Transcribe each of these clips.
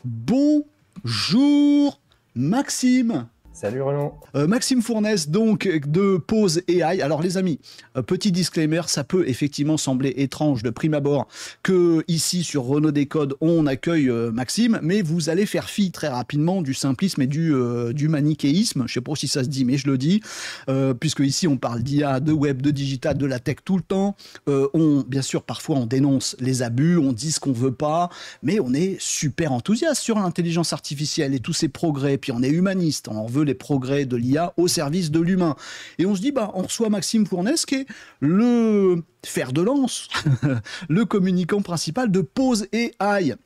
Bonjour Maxime. Salut Roland. Maxime Fournès, donc de Pose AI. Alors les amis, petit disclaimer, ça peut effectivement sembler étrange de prime abord que ici sur Renaud Décode on accueille Maxime, mais vous allez faire fi très rapidement du simplisme et du manichéisme. Je sais pas si ça se dit, mais je le dis, puisque ici on parle d'IA, de web, de digital, de la tech tout le temps. Bien sûr, parfois on dénonce les abus, on dit ce qu'on veut pas, mais on est super enthousiaste sur l'intelligence artificielle et tous ses progrès. Puis on est humaniste, on en veut les progrès de l'IA au service de l'humain. Et on se dit, on reçoit Maxime Fournès, qui est le fer de lance, le communicant principal de Pose AI,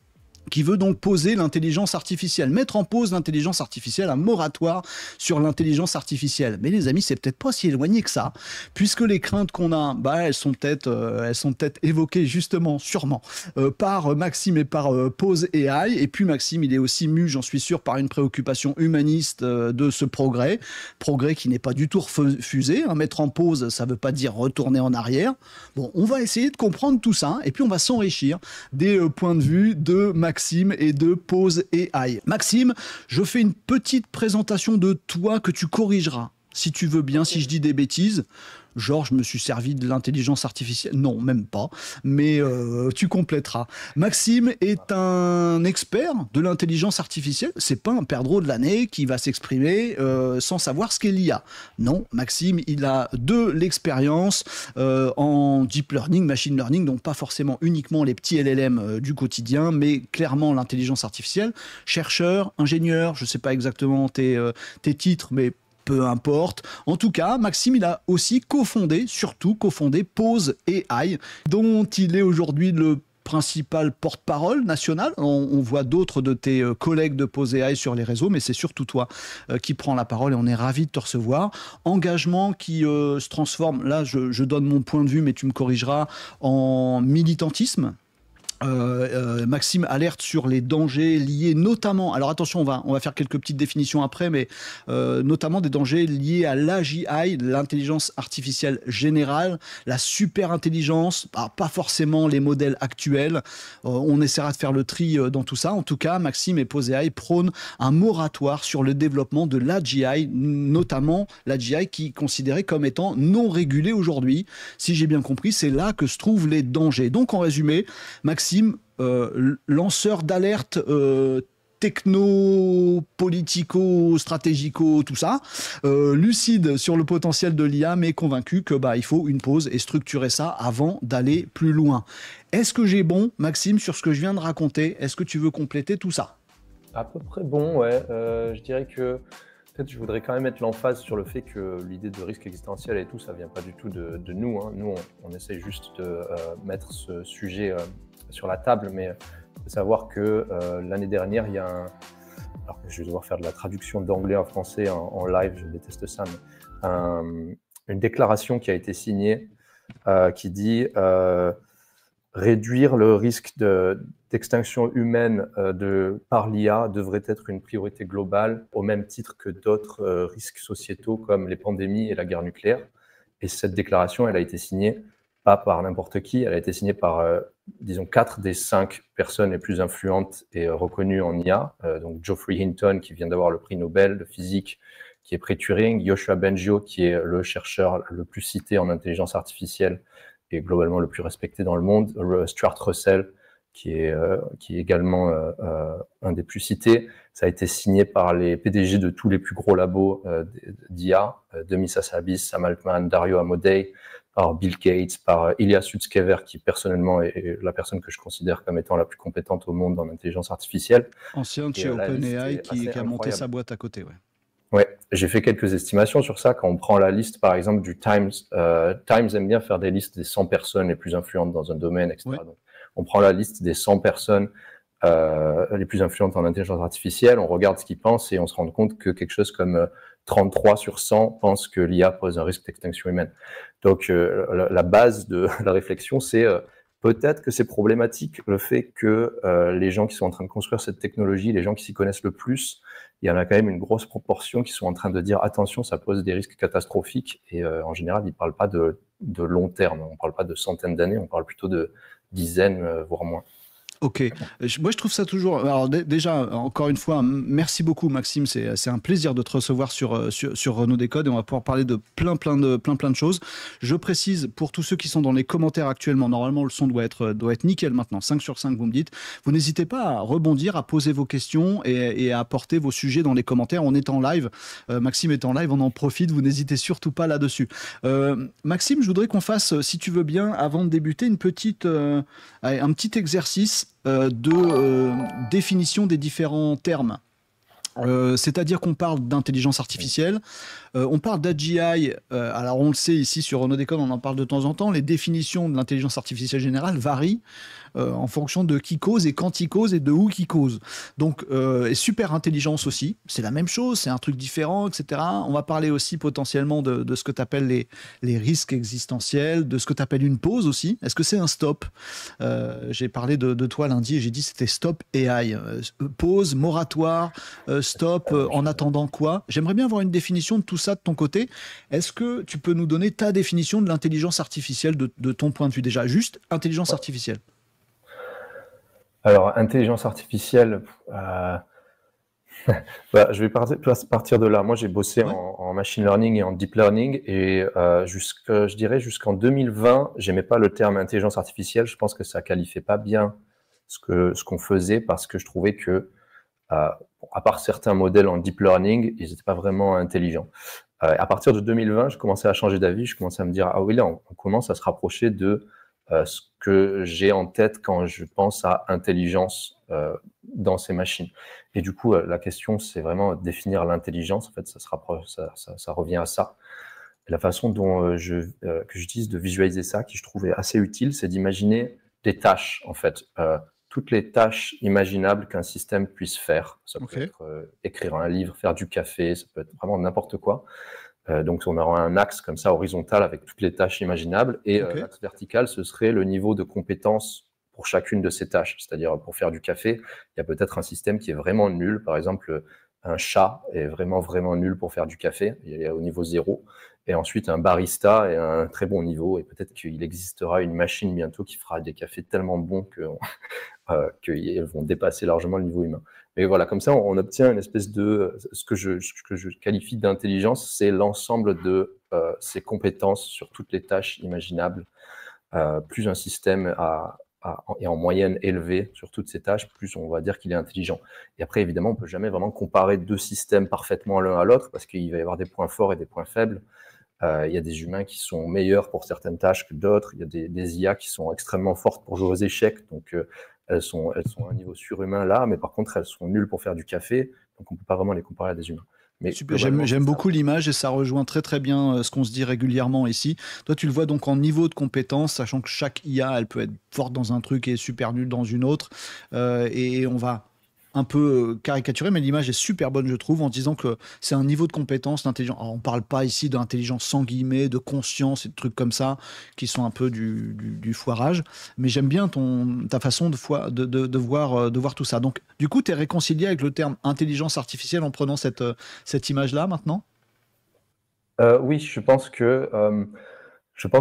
qui veut donc poser l'intelligence artificielle, mettre en pause l'intelligence artificielle, un moratoire sur l'intelligence artificielle. Mais les amis, c'est peut-être pas si éloigné que ça, puisque les craintes qu'on a, elles sont peut-être évoquées justement, sûrement, par Maxime et par Pose AI. Et puis Maxime, il est aussi mu, j'en suis sûr, par une préoccupation humaniste de ce progrès qui n'est pas du tout refusé. Mettre en pause, ça veut pas dire retourner en arrière. Bon, on va essayer de comprendre tout ça, et puis on va s'enrichir des points de vue de Maxime et de Pose AI. Maxime, je fais une petite présentation de toi que tu corrigeras, si tu veux bien, si je dis des bêtises. Genre, je me suis servi de l'intelligence artificielle. Non, même pas. Mais tu compléteras. Maxime est un expert de l'intelligence artificielle. C'est pas un perdreau de l'année qui va s'exprimer sans savoir ce qu'est l'IA. Non, Maxime, il a de l'expérience en deep learning, machine learning, donc pas forcément uniquement les petits LLM du quotidien, mais clairement l'intelligence artificielle. Chercheur, ingénieur, je sais pas exactement tes titres, mais peu importe. En tout cas, Maxime, il a aussi surtout cofondé Pose AI, dont il est aujourd'hui le principal porte-parole national. On voit d'autres de tes collègues de Pose AI sur les réseaux, mais c'est surtout toi qui prends la parole et on est ravis de te recevoir. Engagement qui se transforme, là je donne mon point de vue, mais tu me corrigeras, en militantisme. Maxime alerte sur les dangers liés notamment, alors attention, on va faire quelques petites définitions après, mais notamment des dangers liés à l'AGI, l'intelligence artificielle générale, la super intelligence, pas forcément les modèles actuels. On essaiera de faire le tri dans tout ça. En tout cas, Maxime et Pose AI prônent un moratoire sur le développement de l'AGI, notamment l'AGI qui est considérée comme étant non régulée aujourd'hui. Si j'ai bien compris, c'est là que se trouvent les dangers. Donc en résumé, Maxime, lanceur d'alerte techno, politico, stratégico, tout ça, lucide sur le potentiel de l'IA, mais convaincu que il faut une pause et structurer ça avant d'aller plus loin. Est-ce que j'ai bon, Maxime, sur ce que je viens de raconter? Est-ce que tu veux compléter tout ça? À peu près bon, ouais. Je dirais que peut-être je voudrais quand même mettre l'emphase sur le fait que l'idée de risque existentiel et tout, ça vient pas du tout de nous. Hein. Nous, on essaye juste de mettre ce sujet sur la table, mais il faut savoir que l'année dernière, il y a alors je vais devoir faire de la traduction d'anglais en français en live, je déteste ça, mais une déclaration qui a été signée qui dit réduire le risque d'extinction humaine par l'IA devrait être une priorité globale au même titre que d'autres risques sociétaux comme les pandémies et la guerre nucléaire. Et cette déclaration, elle a été signée pas par n'importe qui, elle a été signée par, disons, 4 des 5 personnes les plus influentes et reconnues en IA. Donc Geoffrey Hinton, qui vient d'avoir le prix Nobel de physique, qui est prix Turing, Yoshua Bengio, qui est le chercheur le plus cité en intelligence artificielle et globalement le plus respecté dans le monde, Stuart Russell, qui est également un des plus cités. Ça a été signé par les PDG de tous les plus gros labos d'IA, Demis Hassabis, Sam Altman, Dario Amodei, par Bill Gates, par Ilya Sutskever, qui personnellement est la personne que je considère comme étant la plus compétente au monde en intelligence artificielle. Ancien de chez OpenAI qui a monté sa boîte à côté, ouais. Ouais, j'ai fait quelques estimations sur ça. Quand on prend la liste, par exemple, du Times, Times aime bien faire des listes des 100 personnes les plus influentes dans un domaine, etc. Ouais. Donc, on prend la liste des 100 personnes les plus influentes en intelligence artificielle, on regarde ce qu'ils pensent et on se rend compte que quelque chose comme 33 sur 100 pensent que l'IA pose un risque d'extinction humaine. Donc, la base de la réflexion, c'est peut-être que c'est problématique le fait que les gens qui sont en train de construire cette technologie, les gens qui s'y connaissent le plus, il y en a quand même une grosse proportion qui sont en train de dire attention, ça pose des risques catastrophiques. Et en général, ils ne parlent pas de long terme, on ne parle pas de centaines d'années, on parle plutôt de dizaines, voire moins. Ok. Moi, je trouve ça toujours. Alors, déjà, encore une fois, merci beaucoup, Maxime. C'est un plaisir de te recevoir sur Renaud Décode et on va pouvoir parler de plein de choses. Je précise pour tous ceux qui sont dans les commentaires actuellement, normalement, le son doit être nickel maintenant. 5 sur 5, vous me dites. Vous n'hésitez pas à rebondir, à poser vos questions et à apporter vos sujets dans les commentaires. On est en live. Maxime est en live, on en profite. Vous n'hésitez surtout pas là-dessus. Maxime, je voudrais qu'on fasse, si tu veux bien, avant de débuter, un petit exercice de définition des différents termes. C'est-à-dire qu'on parle d'intelligence artificielle, on parle d'AGI, alors on le sait ici sur Renaud Décode, on en parle de temps en temps, les définitions de l'intelligence artificielle générale varient en fonction de qui cause et quand il cause et de où qui cause. Donc, et super intelligence aussi, c'est la même chose, c'est un truc différent, etc. On va parler aussi potentiellement de ce que tu appelles les risques existentiels, de ce que tu appelles une pause aussi. Est-ce que c'est un stop? J'ai parlé de toi lundi et j'ai dit c'était stop AI. Pause, moratoire, stop, en attendant quoi? J'aimerais bien avoir une définition de tout ça de ton côté. Est-ce que tu peux nous donner ta définition de l'intelligence artificielle de ton point de vue déjà? Juste intelligence artificielle. Alors, intelligence artificielle, bah, je vais partir de là. Moi, j'ai bossé en machine learning et en deep learning et je dirais jusqu'en 2020, j'aimais pas le terme intelligence artificielle. Je pense que ça qualifiait pas bien ce qu'on faisait parce que je trouvais que, à part certains modèles en deep learning, ils n'étaient pas vraiment intelligents. À partir de 2020, je commençais à changer d'avis. Je commençais à me dire, ah oui, là, on commence à se rapprocher de ce que j'ai en tête quand je pense à intelligence dans ces machines. Et du coup, la question, c'est vraiment définir l'intelligence. En fait, ça revient à ça. Et la façon dont que j'utilise de visualiser ça, qui je trouvais assez utile, c'est d'imaginer des tâches, en fait. Toutes les tâches imaginables qu'un système puisse faire. Ça peut être écrire un livre, faire du café, ça peut être vraiment n'importe quoi. Donc, on aura un axe comme ça horizontal avec toutes les tâches imaginables et l'axe vertical, ce serait le niveau de compétence pour chacune de ces tâches. C'est-à-dire, pour faire du café, il y a peut-être un système qui est vraiment nul. Par exemple, un chat est vraiment nul pour faire du café. Il est au niveau 0. Et ensuite, un barista est à un très bon niveau. Et peut-être qu'il existera une machine bientôt qui fera des cafés tellement bons qu'ils vont dépasser largement le niveau humain. Mais voilà, comme ça, on obtient une espèce de... Ce que je qualifie d'intelligence, c'est l'ensemble de ces compétences sur toutes les tâches imaginables. Plus un système est en moyenne élevé sur toutes ces tâches, plus on va dire qu'il est intelligent. Et après, évidemment, on ne peut jamais vraiment comparer deux systèmes parfaitement l'un à l'autre parce qu'il va y avoir des points forts et des points faibles. Il y a des humains qui sont meilleurs pour certaines tâches que d'autres. Il y a des IA qui sont extrêmement fortes pour jouer aux échecs. Donc, elles sont à un niveau surhumain là, mais par contre, elles sont nulles pour faire du café. Donc, on ne peut pas vraiment les comparer à des humains. Mais super, j'aime beaucoup l'image et ça rejoint très bien ce qu'on se dit régulièrement ici. Toi, tu le vois donc en niveau de compétence, sachant que chaque IA, elle peut être forte dans un truc et super nulle dans une autre. Et on va un peu caricaturé, mais l'image est super bonne, je trouve, en disant que c'est un niveau de compétence, d'intelligence. Alors, on parle pas ici d'intelligence sans guillemets, de conscience et de trucs comme ça, qui sont un peu du foirage, mais j'aime bien ta façon de voir tout ça. Donc, du coup, tu es réconcilié avec le terme intelligence artificielle en prenant cette image-là, maintenant? Oui, je pense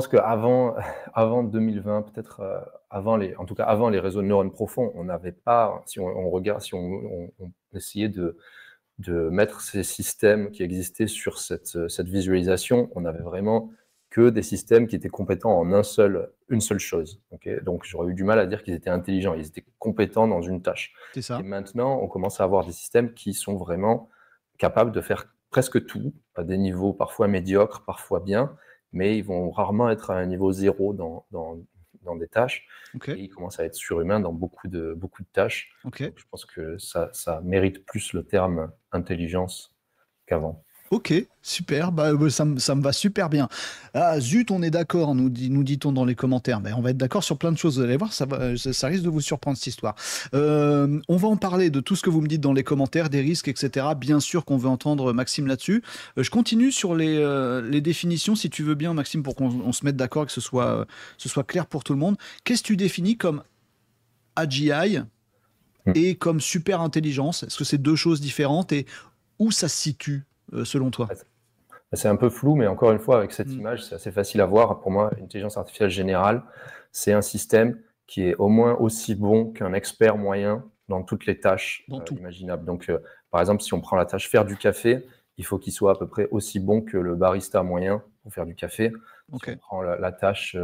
qu'avant avant 2020, peut-être en tout cas avant les réseaux de neurones profonds, on n'avait pas, si on regarde, si on essayait de mettre ces systèmes qui existaient sur cette visualisation, on n'avait vraiment que des systèmes qui étaient compétents en une seule chose. Okay, donc j'aurais eu du mal à dire qu'ils étaient intelligents, ils étaient compétents dans une tâche. C'est ça. Et maintenant, on commence à avoir des systèmes qui sont vraiment capables de faire presque tout, à des niveaux parfois médiocres, parfois bien, mais ils vont rarement être à un niveau 0 dans des tâches. Okay. Et ils commencent à être surhumains dans beaucoup de tâches. Okay. Donc, je pense que ça mérite plus le terme intelligence qu'avant. Ok, super, ça me va super bien. Ah, zut, on est d'accord, nous dit-on dans les commentaires. On va être d'accord sur plein de choses, vous allez voir, ça risque de vous surprendre cette histoire. On va en parler de tout ce que vous me dites dans les commentaires, des risques, etc. Bien sûr qu'on veut entendre Maxime là-dessus. Je continue sur les définitions, si tu veux bien, Maxime, pour qu'on se mette d'accord et que ce soit clair pour tout le monde. Qu'est-ce que tu définis comme AGI et comme super intelligence? Est-ce que c'est deux choses différentes et où ça se situe selon toi? C'est un peu flou, mais encore une fois, avec cette image, c'est assez facile à voir. Pour moi, l'intelligence artificielle générale, c'est un système qui est au moins aussi bon qu'un expert moyen dans toutes les tâches Dans tout. imaginables. Donc, par exemple, si on prend la tâche faire du café, il faut qu'il soit à peu près aussi bon que le barista moyen pour faire du café. Si Ok. on prend la tâche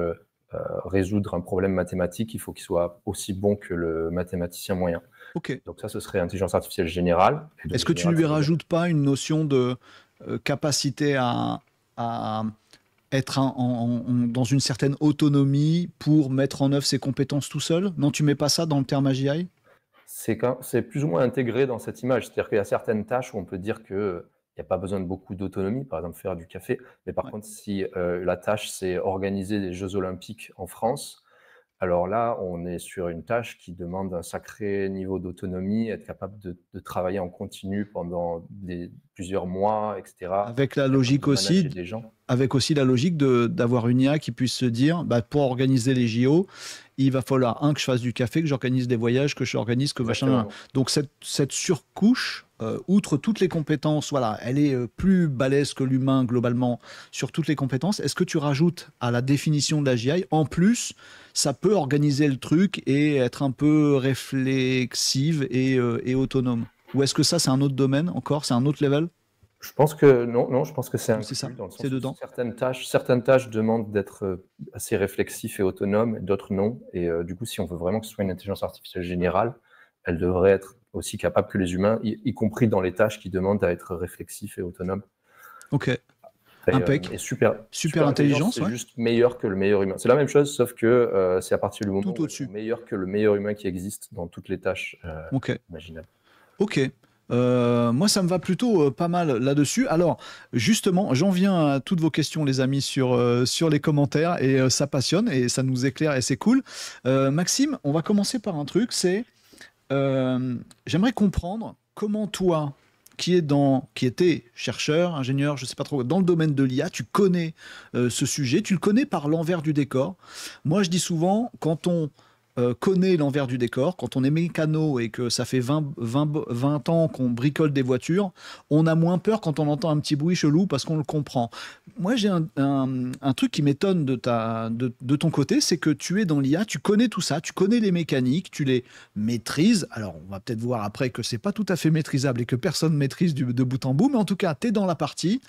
résoudre un problème mathématique, il faut qu'il soit aussi bon que le mathématicien moyen. Ok. Donc ça, ce serait intelligence artificielle générale. Et donc, Est-ce que tu générale, lui ça veut dire rajoutes pas une notion de capacité à être dans une certaine autonomie pour mettre en œuvre ses compétences tout seul? Non, tu mets pas ça dans le terme AGI? c'est plus ou moins intégré dans cette image. C'est-à-dire qu'il y a certaines tâches où on peut dire qu'il n'y a pas besoin de beaucoup d'autonomie, par exemple faire du café. Mais par Ouais. contre, si la tâche, c'est organiser des Jeux olympiques en France, alors là, on est sur une tâche qui demande un sacré niveau d'autonomie, être capable de travailler en continu pendant plusieurs mois, etc. Avec la Être capable logique de manager aussi, des gens. avec aussi la logique d'avoir une IA qui puisse se dire, bah, pour organiser les JO, il va falloir, que je fasse du café, que j'organise des voyages, que j'organise que machin. Exactement. Donc cette surcouche, outre toutes les compétences, voilà, elle est plus balèze que l'humain globalement sur toutes les compétences. Est-ce que tu rajoutes à la définition de la GI, en plus, ça peut organiser le truc et être un peu réflexive et autonome? Ou est-ce que ça, c'est un autre domaine encore, c'est un autre level? Je pense que non, je pense que c'est Ou c'est ça, inclus dans le c'est sens où dedans? certaines tâches demandent d'être assez réflexif et autonome, d'autres non. Et du coup, si on veut vraiment que ce soit une intelligence artificielle générale, elle devrait être aussi capable que les humains, y compris dans les tâches qui demandent à être réflexif et autonome. Ok, impec. Et super, Super super intelligence, intelligence, c'est ouais. juste meilleur que le meilleur humain. C'est la même chose, sauf que c'est à partir du moment Tout où elles sont au-dessus. meilleures que le meilleur humain qui existe dans toutes les tâches Ok. imaginables. Ok. Moi, ça me va plutôt pas mal là-dessus. Alors, justement, j'en viens à toutes vos questions, les amis, sur les commentaires, et ça passionne, et ça nous éclaire, et c'est cool. Maxime, on va commencer par un truc, c'est, j'aimerais comprendre comment toi, qui était chercheur, ingénieur, je sais pas trop, dans le domaine de l'IA, tu connais ce sujet, tu le connais par l'envers du décor. Moi, je dis souvent, quand on connaît l'envers du décor, quand on est mécano et que ça fait 20 ans qu'on bricole des voitures, on a moins peur quand on entend un petit bruit chelou parce qu'on le comprend. Moi, j'ai un truc qui m'étonne de ton côté, c'est que tu es dans l'IA, tu connais tout ça, tu connais les mécaniques, tu les maîtrises. Alors, on va peut-être voir après que c'est pas tout à fait maîtrisable et que personne maîtrise de bout en bout, mais en tout cas, tu es dans la partie.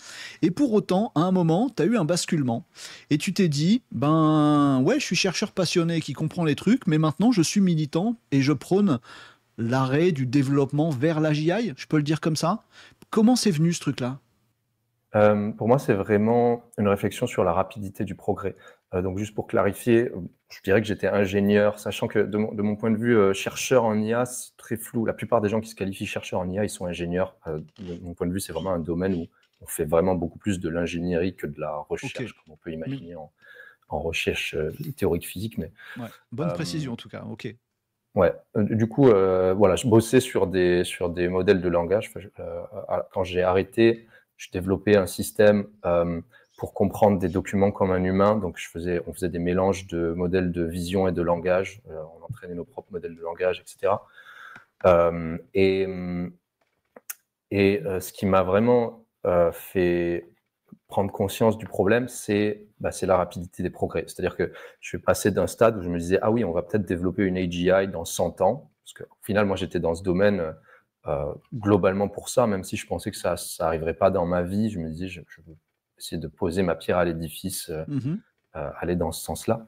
Et pour autant, à un moment, tu as eu un basculement et tu t'es dit, ben ouais, je suis chercheur passionné qui comprend les trucs, mais maintenant je suis militant et je prône l'arrêt du développement vers l'AGI, je peux le dire comme ça. Comment c'est venu ce truc-là? Pour moi, c'est vraiment une réflexion sur la rapidité du progrès. Donc juste pour clarifier, je dirais que j'étais ingénieur, sachant que de mon point de vue, chercheur en IA, c'est très flou. La plupart des gens qui se qualifient chercheurs en IA, ils sont ingénieurs. De mon point de vue, c'est vraiment un domaine où on fait vraiment beaucoup plus de l'ingénierie que de la Ok. recherche, comme on peut Mais- imaginer en recherche théorique physique. Mais ouais. Bonne précision en tout cas, ok. ouais, du coup, voilà, je bossais sur des modèles de langage. Enfin, quand j'ai arrêté, je développais un système pour comprendre des documents comme un humain. Donc, on faisait des mélanges de modèles de vision et de langage. On entraînait nos propres modèles de langage, etc. Euh, et ce qui m'a vraiment fait prendre conscience du problème, c'est la rapidité des progrès. C'est-à-dire que je suis passé d'un stade où je me disais, ah oui, on va peut-être développer une AGI dans 100 ans, parce qu'au final, moi, j'étais dans ce domaine globalement pour ça, même si je pensais que ça n'arriverait pas dans ma vie. Je me disais, je veux essayer de poser ma pierre à l'édifice, Mhm. aller dans ce sens-là.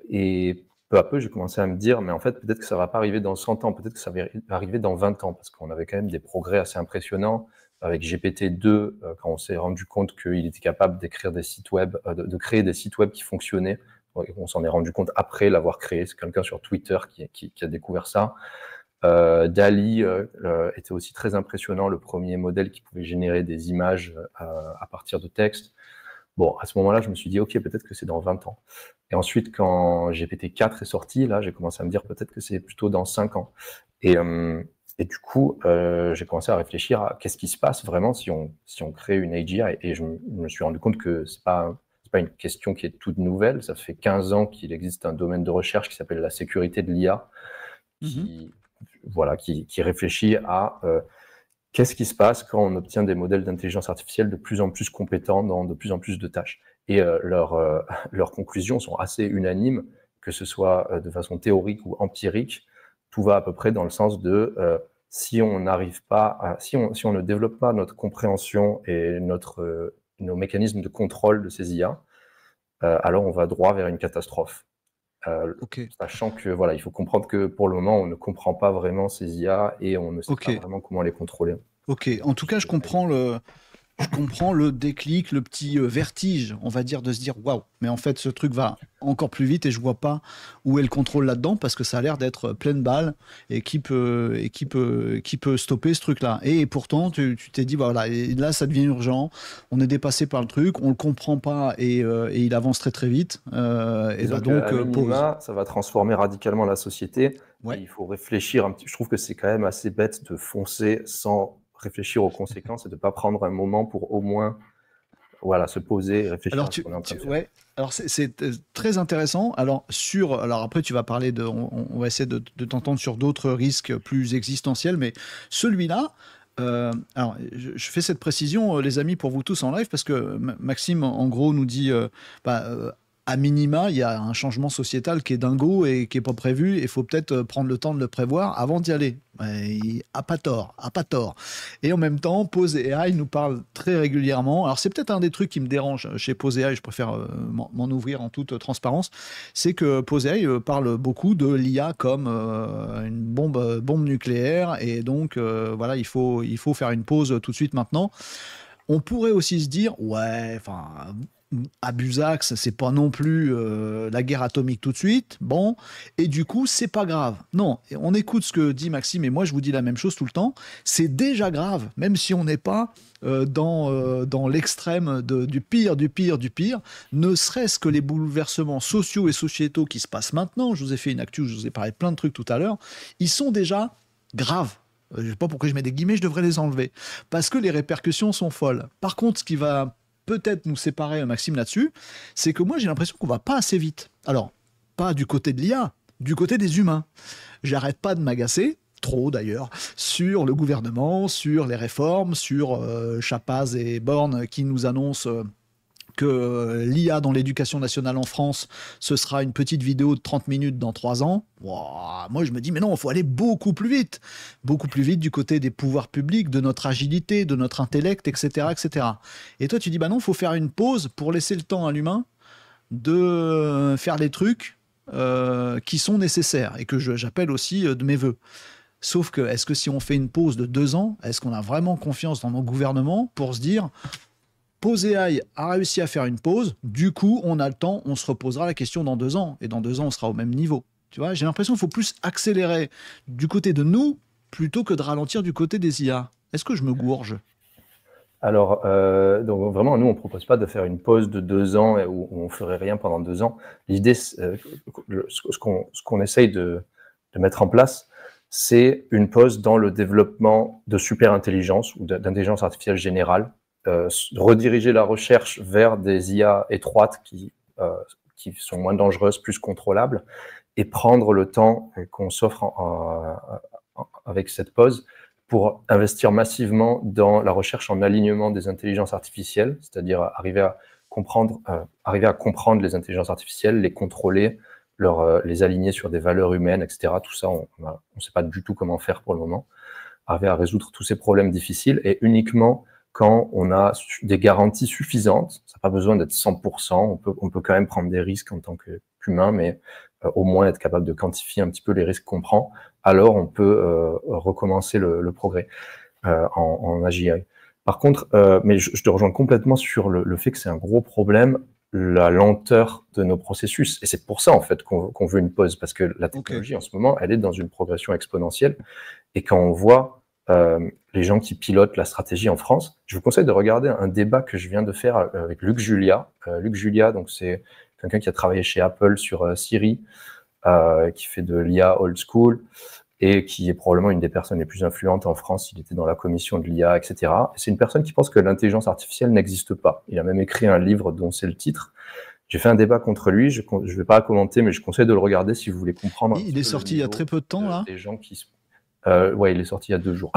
Et peu à peu, j'ai commencé à me dire, mais en fait, peut-être que ça ne va pas arriver dans 100 ans, peut-être que ça va arriver dans 20 ans, parce qu'on avait quand même des progrès assez impressionnants. Avec GPT-2, quand on s'est rendu compte qu'il était capable d'écrire des sites web, de créer des sites web qui fonctionnaient, on s'en est rendu compte après l'avoir créé. C'est quelqu'un sur Twitter qui a découvert ça. DALL-E était aussi très impressionnant, le premier modèle qui pouvait générer des images à partir de texte. Bon, à ce moment-là, je me suis dit, OK, peut-être que c'est dans 20 ans. Et ensuite, quand GPT-4 est sorti, là, j'ai commencé à me dire peut-être que c'est plutôt dans 5 ans. Et du coup, j'ai commencé à réfléchir à qu'est-ce qui se passe vraiment si on crée une AGI. Et je me suis rendu compte que c'est pas une question qui est toute nouvelle. Ça fait 15 ans qu'il existe un domaine de recherche qui s'appelle la sécurité de l'IA, Mhm. qui réfléchit à qu'est-ce qui se passe quand on obtient des modèles d'intelligence artificielle de plus en plus compétents dans de plus en plus de tâches. Et leurs conclusions sont assez unanimes. que ce soit de façon théorique ou empirique, tout va à peu près dans le sens de si on n'arrive pas si on ne développe pas notre compréhension et nos mécanismes de contrôle de ces IA, alors on va droit vers une catastrophe. Ok. Sachant que voilà, il faut comprendre que pour le moment, on ne comprend pas vraiment ces IA et on ne sait pas Ok. vraiment comment les contrôler. Ok. En tout cas, je comprends le déclic, le petit vertige, on va dire, de se dire waouh, mais en fait, ce truc va encore plus vite et je vois pas où est le contrôle là-dedans parce que ça a l'air d'être pleine balle et qui peut stopper ce truc-là. Et pourtant, tu t'es dit voilà, et là, ça devient urgent. On est dépassé par le truc, on le comprend pas et il avance très très vite. Et Disons bah donc qu'à pause. minima, ça va transformer radicalement la société et Ouais. il faut réfléchir un petit. Je trouve que c'est quand même assez bête de foncer sans réfléchir aux conséquences et de ne pas prendre un moment pour au moins voilà, se poser et réfléchir Alors à ce qu'on est en train de faire. ouais. Alors c'est très intéressant. Alors après tu vas parler de, on va essayer de t'entendre sur d'autres risques plus existentiels, mais celui-là. Alors, je fais cette précision, les amis, pour vous tous en live, parce que Maxime, en gros, nous dit, bah, à minima, il y a un changement sociétal qui est dingo et qui est pas prévu. Il faut peut-être prendre le temps de le prévoir avant d'y aller. Ouais, a pas tort, a pas tort. Et en même temps, Pose AI nous parle très régulièrement. Alors, c'est peut-être un des trucs qui me dérange chez Pose AI, je préfère m'en ouvrir en toute transparence, c'est que Pose AI parle beaucoup de l'IA comme une bombe nucléaire, et donc, voilà, il faut faire une pause tout de suite maintenant. On pourrait aussi se dire, ouais, enfin, à Busax, c'est pas non plus la guerre atomique tout de suite, bon, et du coup, c'est pas grave. Non, et on écoute ce que dit Maxime, et moi je vous dis la même chose tout le temps, c'est déjà grave, même si on n'est pas dans l'extrême du pire, du pire, du pire, ne serait-ce que les bouleversements sociaux et sociétaux qui se passent maintenant, je vous ai fait une actu, je vous ai parlé de plein de trucs tout à l'heure, ils sont déjà graves. Je ne sais pas pourquoi je mets des guillemets, je devrais les enlever. Parce que les répercussions sont folles. Par contre, ce qui va peut-être nous séparer, Maxime, là-dessus, c'est que moi, j'ai l'impression qu'on va pas assez vite. Alors, pas du côté de l'IA, du côté des humains. J'arrête pas de m'agacer, trop d'ailleurs, sur le gouvernement, sur les réformes, sur Chapaz et Borne qui nous annoncent que l'IA dans l'éducation nationale en France, ce sera une petite vidéo de 30 minutes dans 3 ans. Wow, moi, je me dis, mais non, il faut aller beaucoup plus vite du côté des pouvoirs publics, de notre agilité, de notre intellect, etc., etc. Et toi, tu dis, bah non, il faut faire une pause pour laisser le temps à l'humain de faire les trucs qui sont nécessaires et que j'appelle aussi de mes voeux. Sauf que, est-ce que si on fait une pause de 2 ans, est-ce qu'on a vraiment confiance dans nos gouvernements pour se dire, Pose AI a réussi à faire une pause, du coup, on a le temps, on se reposera la question dans 2 ans, et dans 2 ans, on sera au même niveau. Tu vois, j'ai l'impression qu'il faut plus accélérer du côté de nous, plutôt que de ralentir du côté des IA. Est-ce que je me gourge? Alors, donc vraiment, nous, on ne propose pas de faire une pause de 2 ans où on ne ferait rien pendant 2 ans. L'idée, ce qu'on essaye de mettre en place, c'est une pause dans le développement de super-intelligence ou d'intelligence artificielle générale, rediriger la recherche vers des IA étroites qui sont moins dangereuses, plus contrôlables, et prendre le temps qu'on s'offre avec cette pause pour investir massivement dans la recherche en alignement des intelligences artificielles, c'est-à-dire arriver à comprendre les intelligences artificielles, les contrôler, les aligner sur des valeurs humaines, etc. Tout ça, on ne sait pas du tout comment faire pour le moment. Arriver à résoudre tous ces problèmes difficiles, et uniquement quand on a des garanties suffisantes. Ça n'a pas besoin d'être 100%, on peut quand même prendre des risques en tant qu'humain, mais au moins être capable de quantifier un petit peu les risques qu'on prend, alors on peut recommencer le progrès en AGI. Par contre, mais je te rejoins complètement sur le fait que c'est un gros problème, la lenteur de nos processus. Et c'est pour ça, en fait, qu'on veut une pause, parce que la technologie, en ce moment, elle est dans une progression exponentielle. Et quand on voit les gens qui pilotent la stratégie en France, je vous conseille de regarder un débat que je viens de faire avec Luc Julia. Luc Julia, donc c'est quelqu'un qui a travaillé chez Apple sur Siri, qui fait de l'IA old school et qui est probablement une des personnes les plus influentes en France. Il était dans la commission de l'IA, etc. C'est une personne qui pense que l'intelligence artificielle n'existe pas. Il a même écrit un livre dont c'est le titre. J'ai fait un débat contre lui, je ne vais pas commenter, mais je conseille de le regarder si vous voulez comprendre. Il est sorti il y a très peu de temps, là. Des gens qui ouais, il est sorti il y a 2 jours.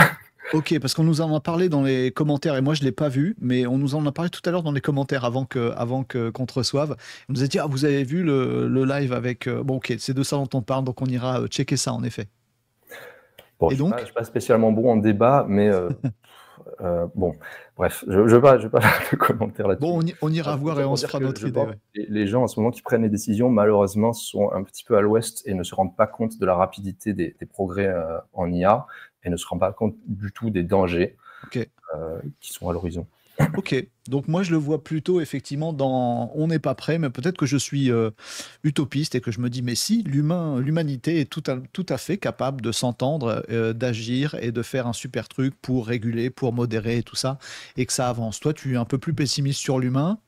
Ok, parce qu'on nous en a parlé dans les commentaires, et moi je ne l'ai pas vu, mais on nous en a parlé tout à l'heure dans les commentaires qu'on te reçoive. On nous a dit, ah, vous avez vu le live avec... Bon, ok, c'est de ça dont on parle, donc on ira checker ça en effet. Bon, Et je ne donc, suis pas spécialement bon en débat, mais bon, bref, je ne vais pas faire de commentaire bon, là-dessus. on ira Tout voir ça et on pour se dire fera que notre je idée. pense Ouais. que les gens en ce moment qui prennent les décisions, malheureusement, sont un petit peu à l'ouest et ne se rendent pas compte de la rapidité des progrès en IA et ne se rendent pas compte du tout des dangers Ok. qui sont à l'horizon. Ok, donc moi je le vois plutôt effectivement dans on n'est pas prêt, mais peut-être que je suis utopiste et que je me dis mais si l'humanité est tout à fait capable de s'entendre, d'agir et de faire un super truc pour réguler, pour modérer et tout ça, et que ça avance. Toi, tu es un peu plus pessimiste sur l'humain.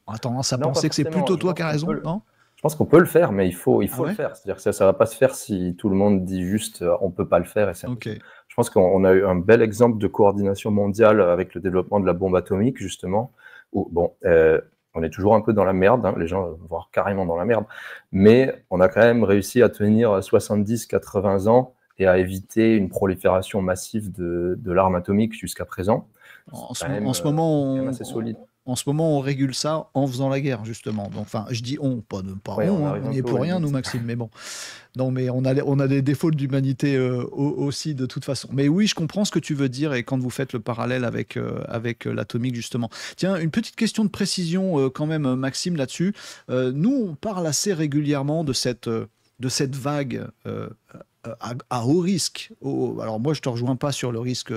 On a tendance à Non, pas penser que c'est forcément. plutôt toi qui as raison, non? Je pense qu'on peut le faire, mais il faut Ah le ouais? faire. C'est-à-dire que ça va pas se faire si tout le monde dit juste on peut pas le faire et c'est Ok. impossible. Je pense qu'on a eu un bel exemple de coordination mondiale avec le développement de la bombe atomique, justement, où, bon, on est toujours un peu dans la merde, hein, les gens vont voir carrément dans la merde, mais on a quand même réussi à tenir 70-80 ans et à éviter une prolifération massive de l'arme atomique jusqu'à présent. C'est En ce, quand mo- même, en ce moment, quand même assez solide. en ce moment, on régule ça en faisant la guerre, justement. Donc, enfin, je dis on, pas Ouais, on on, hein. arrive On un n'y est peu aux pour rien, nous, limites. Maxime, mais bon. Non, mais on a des défauts de l'humanité aussi, de toute façon. Mais oui, je comprends ce que tu veux dire, et quand vous faites le parallèle avec l'atomique, justement. Tiens, une petite question de précision, quand même, Maxime, là-dessus. Nous, on parle assez régulièrement de cette vague à haut risque. Alors moi, je te rejoins pas sur le risque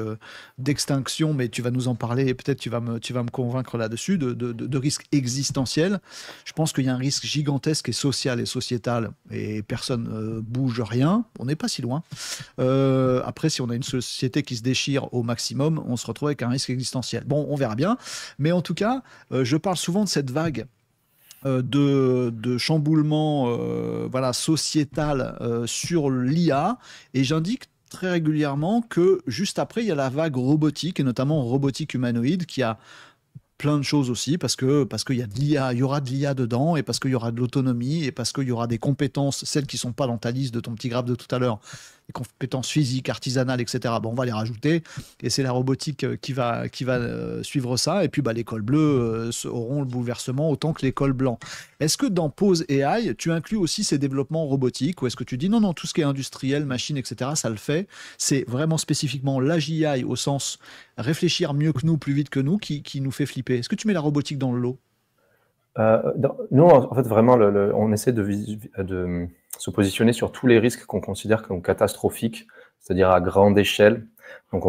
d'extinction, mais tu vas nous en parler et peut-être tu vas me convaincre là-dessus, de risque existentiel. Je pense qu'il y a un risque gigantesque et social et sociétal, et personne bouge rien. On n'est pas si loin. Après, si on a une société qui se déchire au maximum, on se retrouve avec un risque existentiel. Bon, on verra bien. Mais en tout cas, je parle souvent de cette vague de chamboulement voilà, sociétal sur l'IA, et j'indique très régulièrement que juste après, il y a la vague robotique, et notamment robotique humanoïde, qui a plein de choses aussi, parce qu'il y a de l'IA, il y aura de l'IA dedans, et parce qu'il y aura de l'autonomie, et parce qu'il y aura des compétences, celles qui sont pas dans ta liste de ton petit graphe de tout à l'heure, les compétences physiques, artisanales, etc. Bon, on va les rajouter, et c'est la robotique qui va suivre ça, et puis bah, les cols bleus auront le bouleversement autant que les cols blancs. Est-ce que dans Pose AI, tu inclus aussi ces développements robotiques, ou est-ce que tu dis non, non, tout ce qui est industriel, machine, etc., ça le fait, c'est vraiment spécifiquement l'AGI au sens réfléchir mieux que nous, plus vite que nous, qui nous fait flipper. Est-ce que tu mets la robotique dans le lot? Nous, en fait, vraiment, on essaie de se positionner sur tous les risques qu'on considère comme catastrophiques, c'est-à-dire à grande échelle. Donc,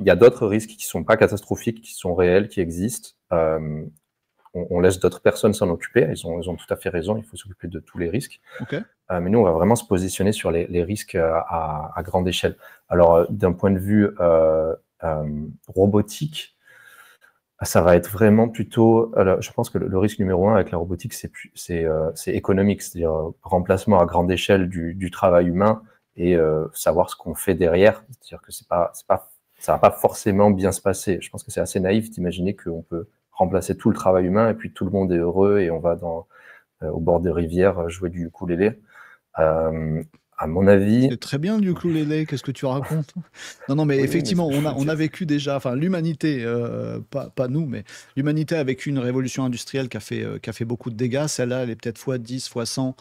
il y a d'autres risques qui sont pas catastrophiques, qui sont réels, qui existent. On laisse d'autres personnes s'en occuper. Ils ont tout à fait raison. Il faut s'occuper de tous les risques. Ok. Mais nous, on va vraiment se positionner sur les risques à grande échelle. Alors, d'un point de vue robotique, ça va être vraiment plutôt. Alors, je pense que le risque numéro 1 avec la robotique, c'est économique, c'est-à-dire remplacement à grande échelle du travail humain et savoir ce qu'on fait derrière. C'est-à-dire que ça va pas forcément bien se passer. Je pense que c'est assez naïf d'imaginer qu'on peut remplacer tout le travail humain et puis tout le monde est heureux et on va au bord des rivières jouer du ukulélé. À mon avis, C'est très bien du ukulélé, qu'est-ce que tu racontes? Non, non, mais oui, mais ce effectivement, que je veux on a dire, vécu déjà, enfin l'humanité, pas nous, mais l'humanité a vécu une révolution industrielle qui a fait beaucoup de dégâts. Celle-là, elle est peut-être fois 10, fois 100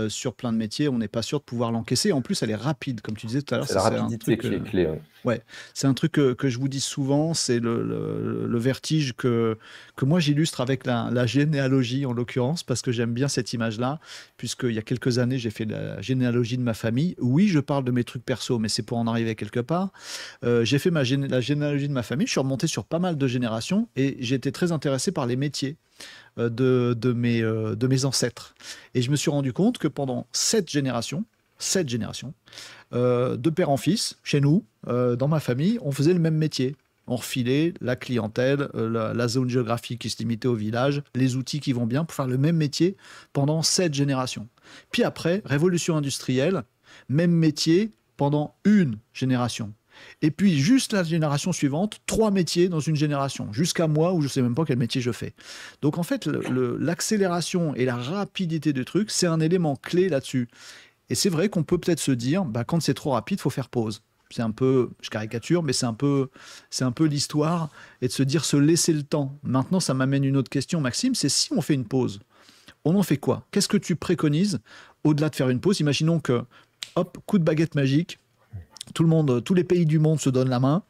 sur plein de métiers. On n'est pas sûr de pouvoir l'encaisser. En plus, elle est rapide, comme tu disais tout à l'heure. c'est Ça, la c'est un rapidité truc. qui est clé. Oui. Ouais, c'est un truc que je vous dis souvent, c'est le vertige que moi j'illustre avec la généalogie en l'occurrence, parce que j'aime bien cette image-là, puisqu'il y a quelques années j'ai fait la généalogie de ma famille. Oui, je parle de mes trucs perso, mais c'est pour en arriver quelque part. J'ai fait la généalogie de ma famille, je suis remonté sur pas mal de générations, et j'ai été très intéressé par les métiers de mes ancêtres. Et je me suis rendu compte que pendant 7 générations, de père en fils, chez nous, dans ma famille, on faisait le même métier. On refilait la clientèle, la zone géographique qui se limitait au village, les outils qui vont bien pour faire le même métier pendant 7 générations. Puis après, révolution industrielle, même métier pendant une génération. Et puis juste la génération suivante, 3 métiers dans une génération, jusqu'à moi où je ne sais même pas quel métier je fais. Donc en fait, l'accélération et la rapidité du truc, c'est un élément clé là-dessus. Et c'est vrai qu'on peut peut-être se dire, bah, quand c'est trop rapide, il faut faire pause. C'est un peu, je caricature, mais c'est un peu l'histoire, et de se dire se laisser le temps. Maintenant, ça m'amène une autre question, Maxime, c'est si on fait une pause, on en fait quoi? Qu'est-ce que tu préconises au-delà de faire une pause? Imaginons que, hop, coup de baguette magique, tout le monde, tous les pays du monde se donnent la main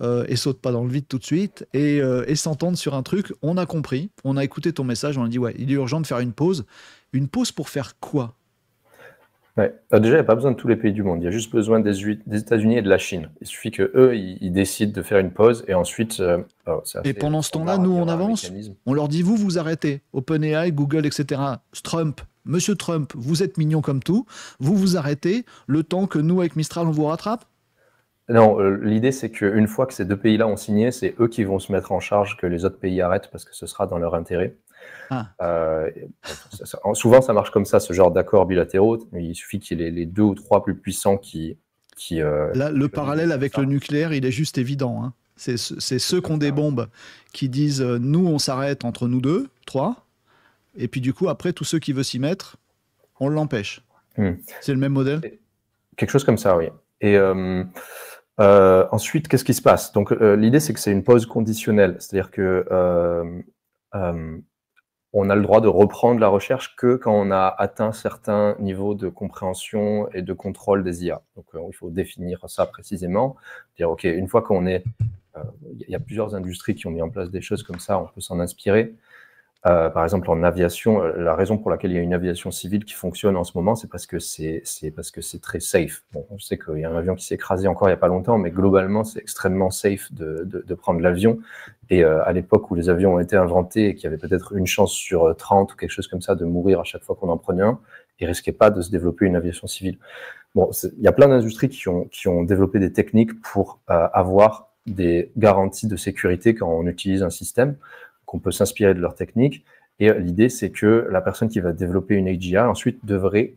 et sautent pas dans le vide tout de suite et s'entendent sur un truc. On a compris, on a écouté ton message, on a dit ouais, il est urgent de faire une pause. Une pause pour faire quoi? Ouais. Déjà, il n'y a pas besoin de tous les pays du monde. Il y a juste besoin des États-Unis et de la Chine. Il suffit qu'eux, ils décident de faire une pause et ensuite, c'est Et assez pendant ce temps-là, standard, nous, il y on aura un avance. mécanisme. On leur dit, vous arrêtez. OpenAI, Google, etc. Trump, Monsieur Trump, vous êtes mignon comme tout. Vous arrêtez le temps que nous, avec Mistral, on vous rattrape. Non, l'idée, c'est qu'une fois que ces deux pays-là ont signé, c'est eux qui vont se mettre en charge que les autres pays arrêtent parce que ce sera dans leur intérêt. Ah. Souvent, ça marche comme ça, ce genre d'accords bilatéraux. Il suffit qu'il y ait les 2 ou 3 plus puissants qui Là, le parallèle avec ça. le nucléaire, il est juste évident. Hein. C'est ceux qui ont des bombes qui disent nous, on s'arrête entre nous deux, trois. Et puis du coup, après, tous ceux qui veulent s'y mettre, on l'empêche. C'est le même modèle? Quelque chose comme ça, oui. Et ensuite, qu'est-ce qui se passe? Donc, l'idée, c'est que c'est une pause conditionnelle. C'est-à-dire que on a le droit de reprendre la recherche que quand on a atteint certains niveaux de compréhension et de contrôle des IA. Donc, il faut définir ça précisément. Dire, OK, une fois qu'on est... Il y a plusieurs industries qui ont mis en place des choses comme ça, on peut s'en inspirer. Par exemple, en aviation, la raison pour laquelle il y a une aviation civile qui fonctionne en ce moment, c'est parce que c'est très safe. Bon, je sais qu'il y a un avion qui s'est écrasé encore il n'y a pas longtemps, mais globalement, c'est extrêmement safe de prendre l'avion. Et à l'époque où les avions ont été inventés et qu'il y avait peut-être une chance sur 30 ou quelque chose comme ça de mourir à chaque fois qu'on en prenait un, il ne risquait pas de se développer une aviation civile. Bon, il y a plein d'industries qui ont développé des techniques pour avoir des garanties de sécurité quand on utilise un système, qu'on peut s'inspirer de leurs techniques. Et l'idée, c'est que la personne qui va développer une AGI ensuite devrait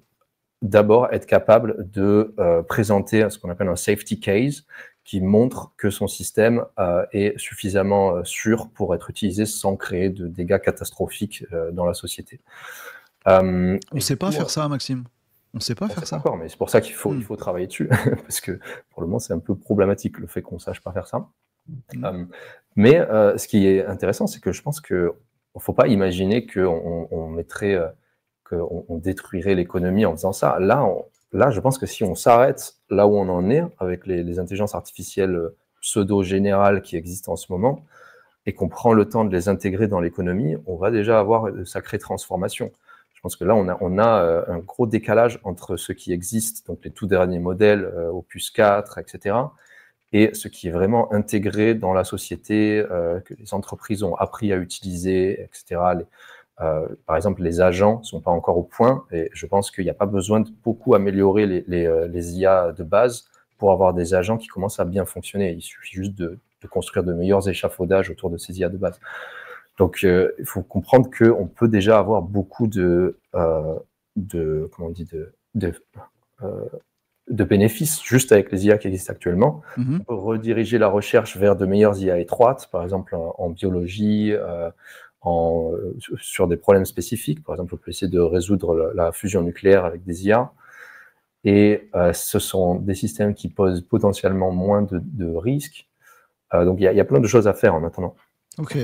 d'abord être capable de présenter ce qu'on appelle un safety case qui montre que son système est suffisamment sûr pour être utilisé sans créer de dégâts catastrophiques dans la société. On ne sait pas faire ça, Maxime. On ne sait pas faire ça. Encore, mais c'est pour ça qu'il faut, il faut travailler dessus, parce que pour le moment, c'est un peu problématique le fait qu'on ne sache pas faire ça. Mais ce qui est intéressant, c'est que je pense qu'il ne faut pas imaginer qu'on mettrait, qu'on détruirait l'économie en faisant ça. Là, je pense que si on s'arrête là où on en est, avec les intelligences artificielles pseudo-générales qui existent en ce moment, et qu'on prend le temps de les intégrer dans l'économie, on va déjà avoir de sacrées transformations. Je pense que là, on a un gros décalage entre ce qui existe, donc les tout derniers modèles, Opus 4, etc., et ce qui est vraiment intégré dans la société, que les entreprises ont appris à utiliser, etc. Par exemple, les agents ne sont pas encore au point, et je pense qu'il n'y a pas besoin de beaucoup améliorer les IA de base pour avoir des agents qui commencent à bien fonctionner. Il suffit juste de construire de meilleurs échafaudages autour de ces IA de base. Donc, il faut comprendre qu'on peut déjà avoir beaucoup de bénéfices juste avec les IA qui existent actuellement. On peut rediriger la recherche vers de meilleures IA étroites, par exemple en biologie, sur des problèmes spécifiques. Par exemple, on peut essayer de résoudre la fusion nucléaire avec des IA. Et ce sont des systèmes qui posent potentiellement moins de risques. Donc, il y a plein de choses à faire en attendant. Ok.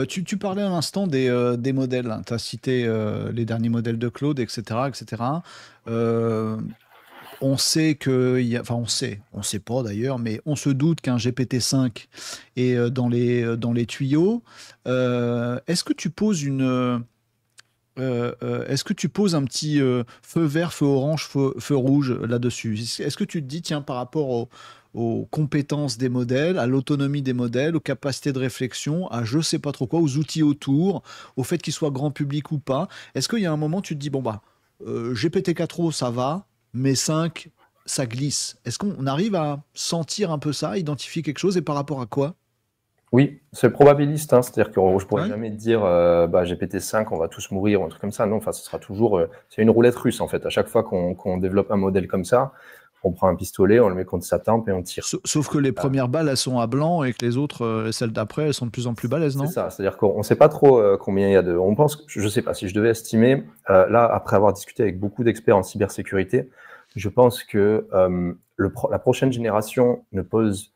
Tu parlais à l'instant des modèles. Tu as cité les derniers modèles de Claude, etc. etc. On sait on sait pas d'ailleurs, mais on se doute qu'un GPT-5 est dans les tuyaux. Est-ce que tu poses un petit feu vert, feu orange, feu rouge là-dessus? Est-ce que tu te dis, tiens, par rapport aux compétences des modèles, à l'autonomie des modèles, aux capacités de réflexion, à je sais pas trop quoi, aux outils autour, au fait qu'ils soient grand public ou pas, est-ce qu'il y a un moment tu te dis, bon bah, GPT-4o ça va, mais 5 ça glisse. Est-ce qu'on arrive à sentir un peu ça, identifier quelque chose, et par rapport à quoi? Oui, c'est probabiliste, hein, c'est-à-dire que je ne pourrais jamais dire GPT-5, on va tous mourir, ou un truc comme ça. Non, enfin, ce sera toujours... c'est une roulette russe, en fait. À chaque fois qu'on développe un modèle comme ça, on prend un pistolet, on le met contre sa tempe et on tire. Sauf que les premières balles, elles sont à blanc, et que les autres, celles d'après, elles sont de plus en plus balèzes, non? C'est ça, c'est-à-dire qu'on ne sait pas trop combien il y a de... On pense, je ne sais pas, si je devais estimer, là, après avoir discuté avec beaucoup d'experts en cybersécurité, Je pense que la prochaine génération ne pose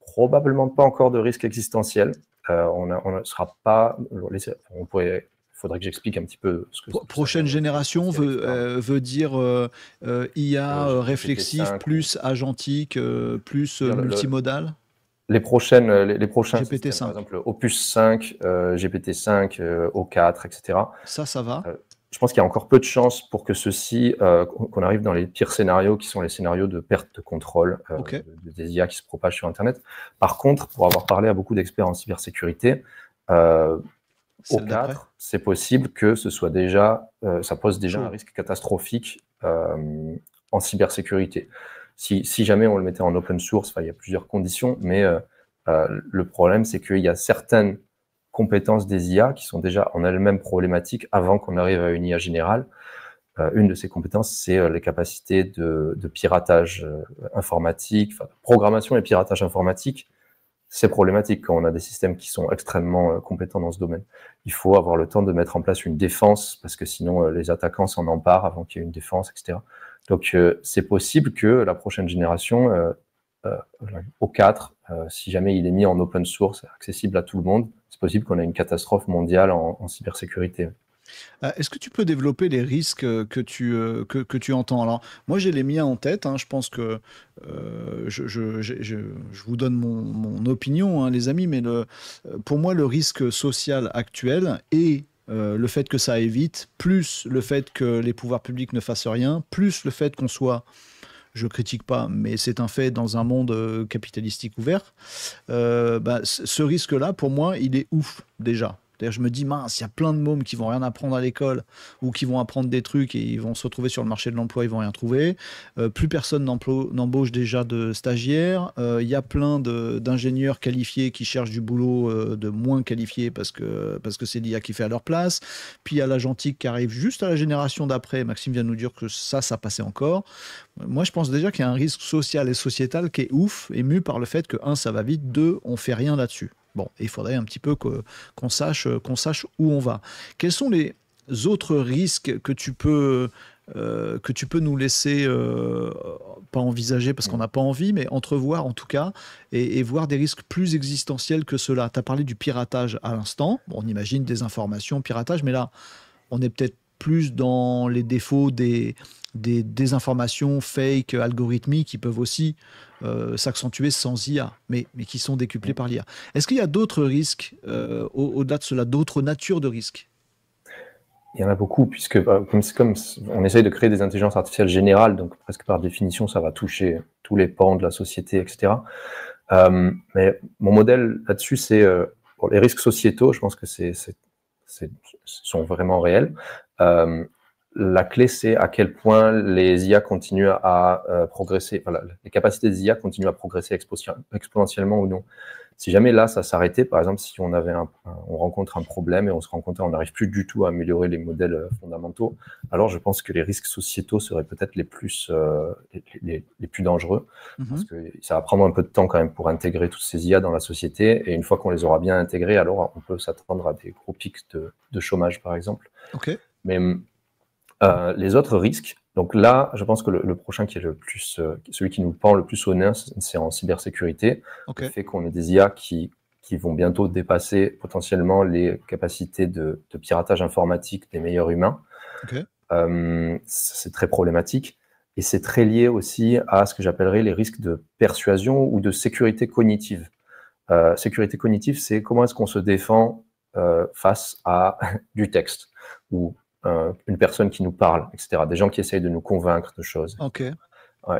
probablement pas encore de risque existentiel. On ne sera pas. Il faudrait que j'explique un petit peu ce que Prochaine génération veut dire IA réflexif plus agentique plus multimodal. Les prochains GPT-5. systèmes, par exemple Opus 5, GPT-5, O4, etc. Ça va. Je pense qu'il y a encore peu de chances pour que ceux-ci, qu'on arrive dans les pires scénarios, qui sont les scénarios de perte de contrôle des IA qui se propagent sur Internet. Par contre, pour avoir parlé à beaucoup d'experts en cybersécurité, O4, c'est possible que ce soit déjà, ça pose déjà un risque catastrophique en cybersécurité. Si jamais on le mettait en open source, il y a plusieurs conditions, mais le problème, c'est qu'il y a certaines compétences des IA qui sont déjà en elles-mêmes problématiques avant qu'on arrive à une IA générale. Une de ces compétences, c'est les capacités de piratage informatique, programmation et piratage informatique. C'est problématique quand on a des systèmes qui sont extrêmement compétents dans ce domaine. Il faut avoir le temps de mettre en place une défense, parce que sinon les attaquants s'en emparent avant qu'il y ait une défense, etc. Donc c'est possible que la prochaine génération, O4, si jamais il est mis en open source, accessible à tout le monde, c'est possible qu'on ait une catastrophe mondiale en cybersécurité. Est-ce que tu peux développer les risques que tu entends? Alors, moi, j'ai les miens en tête. Je pense que je vous donne mon opinion, les amis, mais pour moi, le risque social actuel est le fait que ça aille vite, plus le fait que les pouvoirs publics ne fassent rien, plus le fait qu'on soit, je critique pas, mais c'est un fait dans un monde capitalistique ouvert. Ce risque-là, pour moi, il est ouf déjà. D'ailleurs, je me dis, mince, il y a plein de mômes qui vont rien apprendre à l'école ou qui vont apprendre des trucs et ils vont se retrouver sur le marché de l'emploi, ils vont rien trouver. Plus personne n'embauche déjà de stagiaires. Il y a plein d'ingénieurs qualifiés qui cherchent du boulot de moins qualifiés parce que c'est l'IA qui fait à leur place. Puis il y a l'agentique qui arrive juste à la génération d'après. Maxime vient de nous dire que ça passait encore. Moi, je pense déjà qu'il y a un risque social et sociétal qui est ouf, ému par le fait que, 1, ça va vite, 2, on fait rien là-dessus. Bon, il faudrait un petit peu qu'on sache où on va. Quels sont les autres risques que tu peux nous laisser, pas envisager parce qu'on n'a pas envie, mais entrevoir en tout cas, et voir des risques plus existentiels que cela? Tu as parlé du piratage à l'instant. Bon, on imagine des informations, piratage, mais là, on est peut-être plus dans les défauts des désinformations fake, algorithmiques qui peuvent aussi s'accentuer sans IA, mais qui sont décuplés par l'IA. Est-ce qu'il y a d'autres risques, au-delà de cela, d'autres natures de risques? Il y en a beaucoup, puisque comme on essaye de créer des intelligences artificielles générales, donc presque par définition, ça va toucher tous les pans de la société, etc. Mais mon modèle là-dessus, c'est pour les risques sociétaux, je pense que sont vraiment réels. La clé, c'est à quel point les IA continuent à progresser, les capacités des IA continuent à progresser exponentiellement ou non. Si jamais là, ça s'arrêtait, par exemple, si on rencontre un problème et on n'arrive plus du tout à améliorer les modèles fondamentaux, alors je pense que les risques sociétaux seraient peut-être les plus dangereux, parce que ça va prendre un peu de temps quand même pour intégrer toutes ces IA dans la société, et une fois qu'on les aura bien intégrées, alors on peut s'attendre à des gros pics de chômage, par exemple. Okay. Mais les autres risques, donc là, je pense que le prochain qui est celui qui nous pend le plus au nez, c'est en cybersécurité. Okay. Le fait qu'on ait des IA qui vont bientôt dépasser potentiellement les capacités de piratage informatique des meilleurs humains. Okay. C'est très problématique. Et c'est très lié aussi à ce que j'appellerais les risques de persuasion ou de sécurité cognitive. Sécurité cognitive, c'est comment est-ce qu'on se défend face à du texte ou une personne qui nous parle, etc. Des gens qui essayent de nous convaincre de choses. Okay.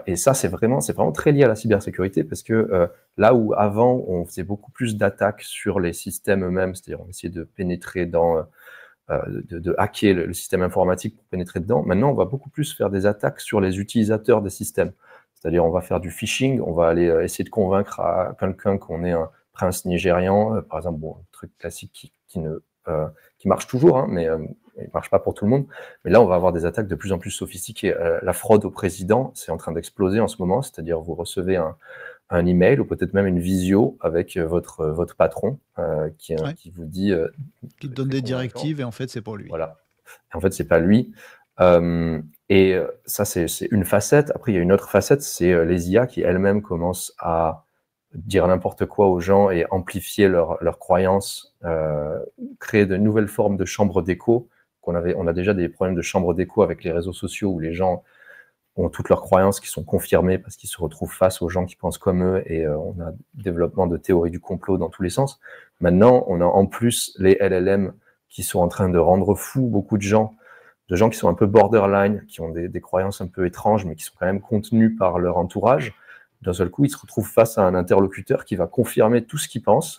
Et ça, c'est vraiment très lié à la cybersécurité, parce que là où avant, on faisait beaucoup plus d'attaques sur les systèmes eux-mêmes, c'est-à-dire on essayait de pénétrer de hacker le système informatique pour pénétrer dedans, maintenant, on va beaucoup plus faire des attaques sur les utilisateurs des systèmes. C'est-à-dire on va faire du phishing, on va aller essayer de convaincre à quelqu'un qu'on est un prince nigérian, par exemple, un truc classique qui marche toujours, mais il ne marche pas pour tout le monde. Mais là, on va avoir des attaques de plus en plus sophistiquées. La fraude au président, c'est en train d'exploser en ce moment, c'est-à-dire vous recevez un email ou peut-être même une visio avec votre patron qui vous dit... qui te donne des directives et en fait, c'est pour lui. Voilà. Et en fait, c'est pas lui. Ça, c'est une facette. Après, il y a une autre facette, c'est les IA qui elles-mêmes commencent à dire n'importe quoi aux gens et amplifier leurs croyances, créer de nouvelles formes de chambres d'écho. On a déjà des problèmes de chambres d'écho avec les réseaux sociaux où les gens ont toutes leurs croyances qui sont confirmées parce qu'ils se retrouvent face aux gens qui pensent comme eux et on a développement de théories du complot dans tous les sens. Maintenant, on a en plus les LLM qui sont en train de rendre fous beaucoup de gens qui sont un peu borderline, qui ont des croyances un peu étranges, mais qui sont quand même contenues par leur entourage. D'un seul coup, ils se retrouvent face à un interlocuteur qui va confirmer tout ce qu'ils pensent.